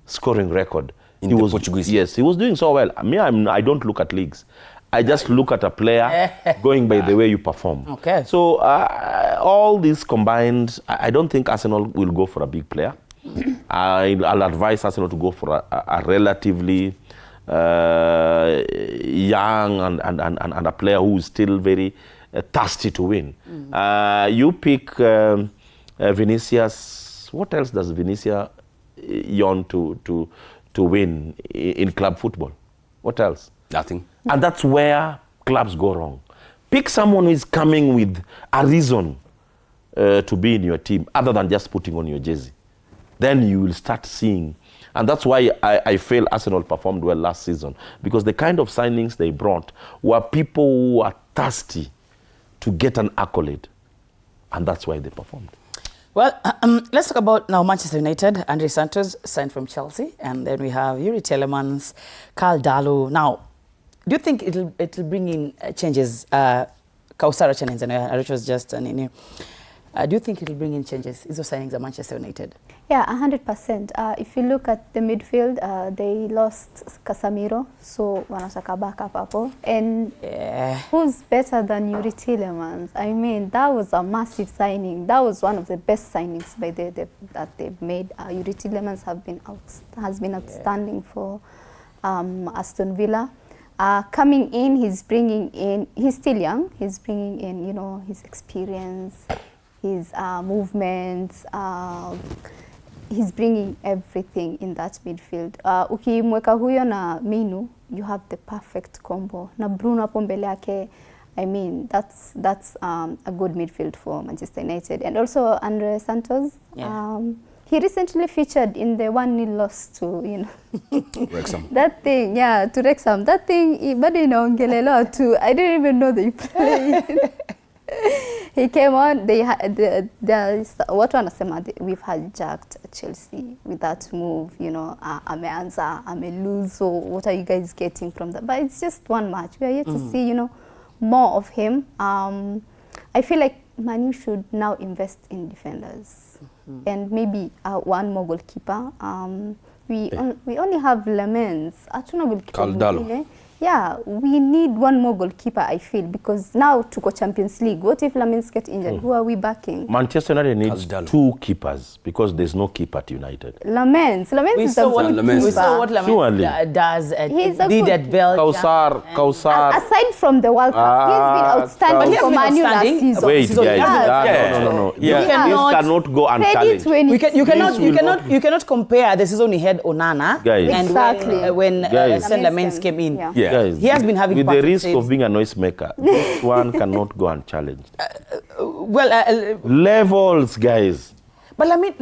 scoring record. In the Portuguese league. Yes, he was doing so well. I don't look at leagues. I just look at a player going by the way you perform. Okay. So all this combined, I don't think Arsenal will go for a big player. I'll advise Arsenal to go for a relatively young and a player who is still very thirsty to win. You pick Vinicius. What else does Vinicius yearn to win in club football? What else? Nothing. And that's where clubs go wrong. Pick someone who is coming with a reason to be in your team other than just putting on your jersey. Then you will start seeing. And that's why I feel Arsenal performed well last season, because the kind of signings they brought were people who are thirsty to get an accolade. And that's why they performed. Well, let's talk about now Manchester United. Andre Santos signed from Chelsea. And then we have Yuri Telemans, Karl Darlow. Now, do you think it'll bring in changes? Kausara Chanenza, which was just an do you think it'll bring in changes? These are signings at Manchester United. Yeah, 100%. If you look at the midfield, they lost Casemiro, so wanataka backup hapo. And who's better than Yuri Telemans? I mean, that was a massive signing. That was one of the best signings that they've made. Yuri Telemans has been outstanding for Aston Villa. Coming in, he's still young. He's bringing in, his experience, his movements. He's bringing everything in that midfield. Ukimweka huyo na Minu, you have the perfect combo. Na Bruno hapo mbele yake, I mean, that's a good midfield for Manchester United. And also Andre Santos. Yeah. He recently featured in the 1-0 loss to, Wrexham. That thing, yeah, to Wrexham. That thing, bado inaongelelewa too. I didn't even know they played. He came on, what wanasema, we've hijacked Chelsea with that move, ameanza, lose. So what are you guys getting from that? But it's just one match. We are yet to see, more of him. I feel like Man U should now invest in defenders. And maybe one more goalkeeper. We only have Lamens. Hatuna goalkeeper. Karl Darlow. Yeah, we need one more goalkeeper, I feel, because now to go Champions League, what if Lamens get injured? Who are we backing? Manchester United needs two keepers because there's no keeper at United. Lamens is a good keeper. We saw what Lamens does at Belgium. Kausar. Aside from the World Cup, he's been outstanding for Man U last season. Wait, guys. No. You cannot go unchallenged. You cannot compare the season he had Onana and when Lamens came in. Yeah. Guys, he has been having with the risk of being a noisemaker. This one cannot go unchallenged. Levels, guys. But Lamens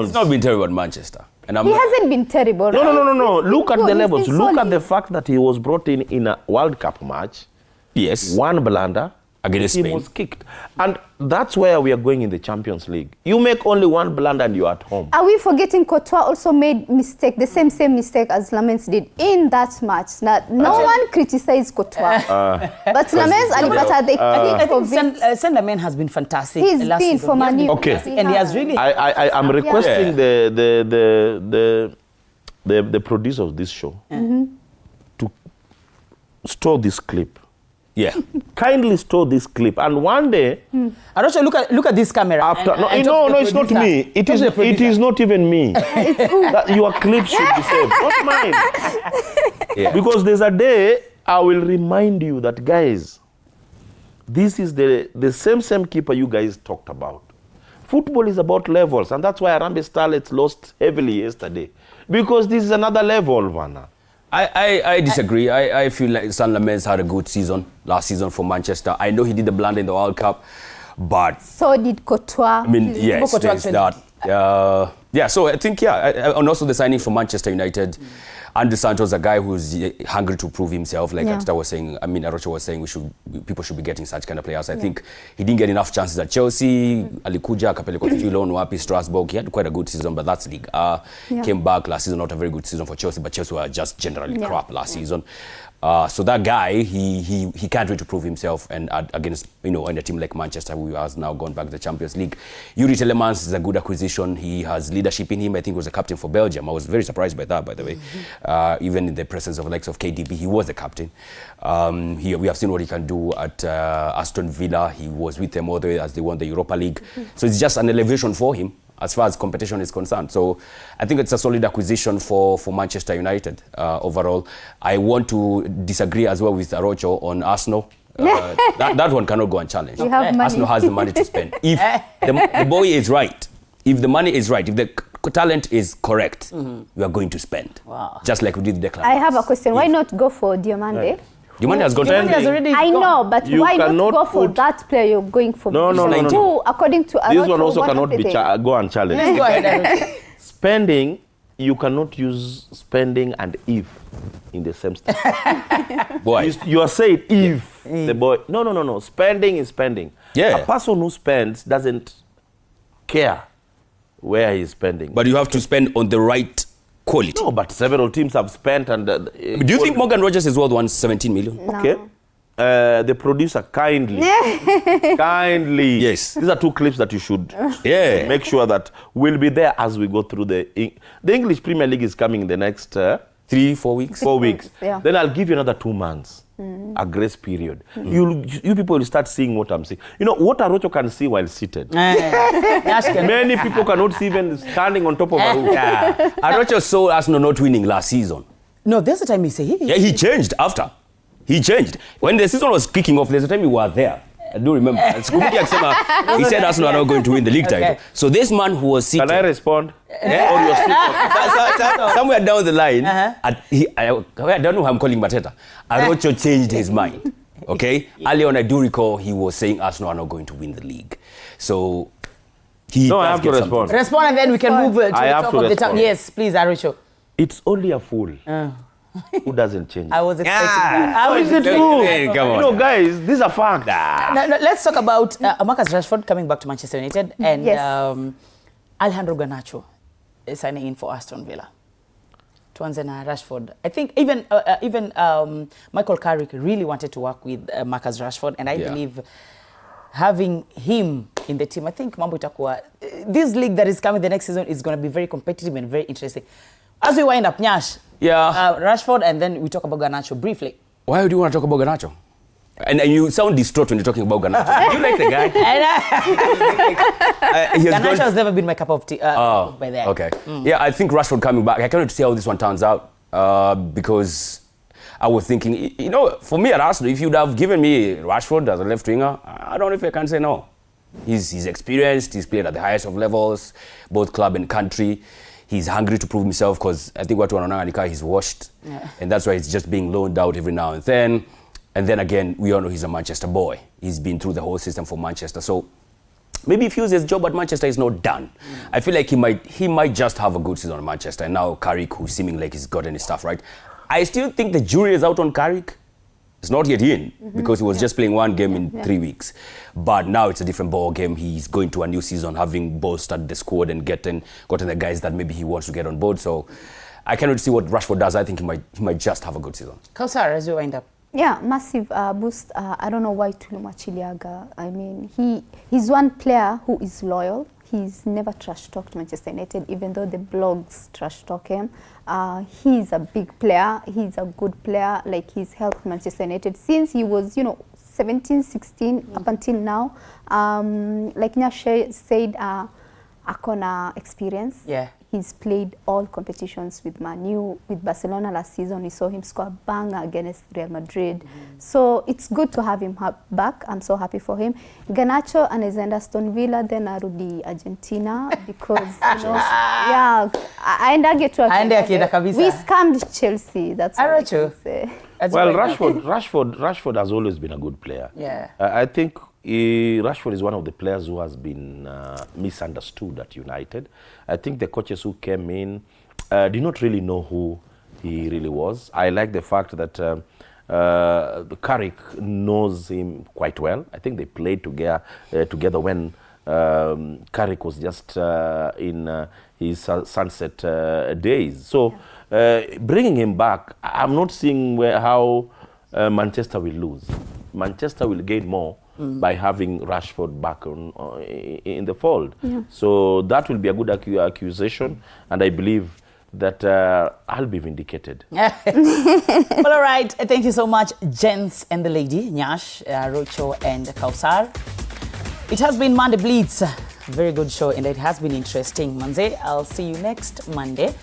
He's not been terrible at Manchester. And he hasn't been terrible. No. Look at the levels. Look at the fact that he was brought in a World Cup match. Yes. One blunder. Against Spain. He was kicked. And that's where we are going in the Champions League. You make only one blunder and you're at home. Are we forgetting Courtois also made mistake, the same mistake as Lamens did in that match? No one criticized Courtois. But Lamens alipata the I think Sendamen has been fantastic. He's been for Man U. Okay. And he has really... I'm requesting the producer of this show to store this clip. Yeah. Kindly store this clip, and one day. Arosha, look at this camera. No, it's not me. It is not even me. Your clip should be saved, not mine. Yeah. Because there's a day I will remind you that, guys, this is the same keeper you guys talked about. Football is about levels, and that's why Harambee Starlets lost heavily yesterday, because this is another level, Vana. I disagree. I feel like Lamens had a good season last season for Manchester. I know he did the blunder in the World Cup, but... So did Courtois. I mean, yes, there's that. So I think, and also the signing for Manchester United. Andrew Santos, a guy who's hungry to prove himself, like Atita was saying, Arocho was saying people should be getting such kind of players. I think he didn't get enough chances at Chelsea. Alikuja, akapelekwa loan wapi, Strasbourg. He had quite a good season, but that's League A. Came back last season, not a very good season for Chelsea, but Chelsea were just generally crap last season. So that guy, he can't wait to prove himself, and against, in a team like Manchester, who has now gone back to the Champions League. Yuri Telemans is a good acquisition. He has leadership in him. I think he was a captain for Belgium. I was very surprised by that, by the way. Even in the presence of the likes of KDB, he was the captain. We have seen what he can do at Aston Villa. He was with them all the way as they won the Europa League. So it's just an elevation for him as far as competition is concerned. So I think it's a solid acquisition for Manchester United overall. I want to disagree as well with Arocho on Arsenal. That one cannot go unchallenged. Arsenal has the money to spend. If the boy is right, if the money is right, if the talent is correct, we are going to spend. Wow. Just like we did the Declan. I have a question. Why not go for Diomande? Diomande has gone to I know, but why not go for that player you're going for? No. According to Arocho, this one also cannot be go unchallenged. Let's go ahead. Spending, you cannot use spending and if in the same sentence. Boy. You are saying if the boy. No. Spending is spending. Yeah. A person who spends doesn't care where he's spending. But you have to spend on the right quality. No, but several teams have spent and... do you think Morgan Rogers is worth 117 million? No. Okay. The producer kindly. Yes. These are two clips that you should make sure that we'll be there as we go through the English Premier League is coming in the next 3-4 weeks. 4 weeks. Yeah. Then I'll give you another 2 months. A grace period. You people will start seeing what I'm seeing. You know what Arocho can see while seated. Many people cannot see even standing on top of a roof. Arocho saw Arsenal not winning last season. No, there's a time he said he changed after. He changed. When the season was kicking off, there's a time you were there. I do remember. He said Arsenal are not going to win the league title. So this man who was sitting... Can I respond? Somewhere down the line, I don't know who I'm calling Mateta, Arocho changed his mind. Okay? Early on, I do recall he was saying Arsenal are not going to win the league. So he I have to respond. Respond and then we can move to the top of the town. Yes, please, Arocho. It's only a fool who doesn't change. I was expecting that. How is it fool? Come on. You know, guys, these are facts. Now, let's talk about Marcus Rashford coming back to Manchester United and Alejandro Garnacho signing in for Aston Villa. Tuanze na Rashford. I think even Michael Carrick really wanted to work with Marcus Rashford, and I believe having him in the team, I think mambo itakuwa, this league that is coming the next season is going to be very competitive and very interesting. As we wind up, Nyash, Rashford, and then we talk about Garnacho briefly. Why do you want to talk about Garnacho? And you sound distraught when you're talking about Garnacho. You like the guy? Garnacho has never been my cup of tea. By there. Okay. Yeah, I think Rashford coming back. I can't wait to see how this one turns out because I was thinking, for me at Arsenal, if you'd have given me Rashford as a left winger, I don't know if I can say no. He's experienced. He's played at the highest of levels, both club and country. He's hungry to prove himself because I think what Wanananika he's washed. And that's why he's just being loaned out every now and then. And then again, we all know he's a Manchester boy. He's been through the whole system for Manchester. So maybe he feels his job at Manchester is not done. I feel like he might just have a good season at Manchester. And now Carrick, who's seeming like he's gotten his stuff right. I still think the jury is out on Carrick. It's not yet in because he was just playing one game in 3 weeks. But now it's a different ball game. He's going to a new season having bolstered the squad and gotten the guys that maybe he wants to get on board. So I cannot see what Rashford does. I think he might just have a good season. Kausar, as you wind up. Yeah, massive boost. I don't know why Tuluma Chiliaga. I mean, he's one player who is loyal. He's never trash-talked Manchester United, even though the blogs trash-talk him. He's a big player. He's a good player. Like, he's helped Manchester United since he was, 17, 16, up until now. Like Nyashe said, Akona experience. Yeah. He's played all competitions with Man U, with Barcelona last season. We saw him score a banger against Real Madrid. So it's good to have him back. I'm so happy for him. Garnacho anaenda Aston Villa, then arudi Argentina because aendage tu. We scammed Chelsea. That's what I can say. Well, Rashford has always been a good player. Yeah. I think Rashford is one of the players who has been misunderstood at United. I think the coaches who came in did not really know who He really was. I like the fact that Carrick knows him quite well. I think they played together when Carrick was just in his sunset days. So bringing him back, I'm not seeing how Manchester will lose. Manchester will gain more by having Rashford back in the fold. Yeah. So that will be a good accusation, and I believe that I'll be vindicated. Well, all right. Thank you so much, gents and the lady, Nyash, Rocho, and Kausar. It has been Monday Blitz. Very good show, and it has been interesting. Manze, I'll see you next Monday,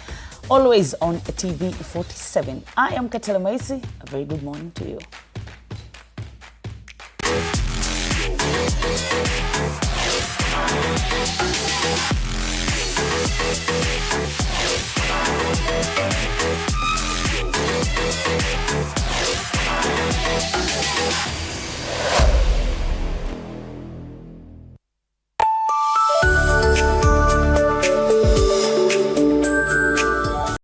always on TV 47. I am Katela Maisi. A very good morning to you.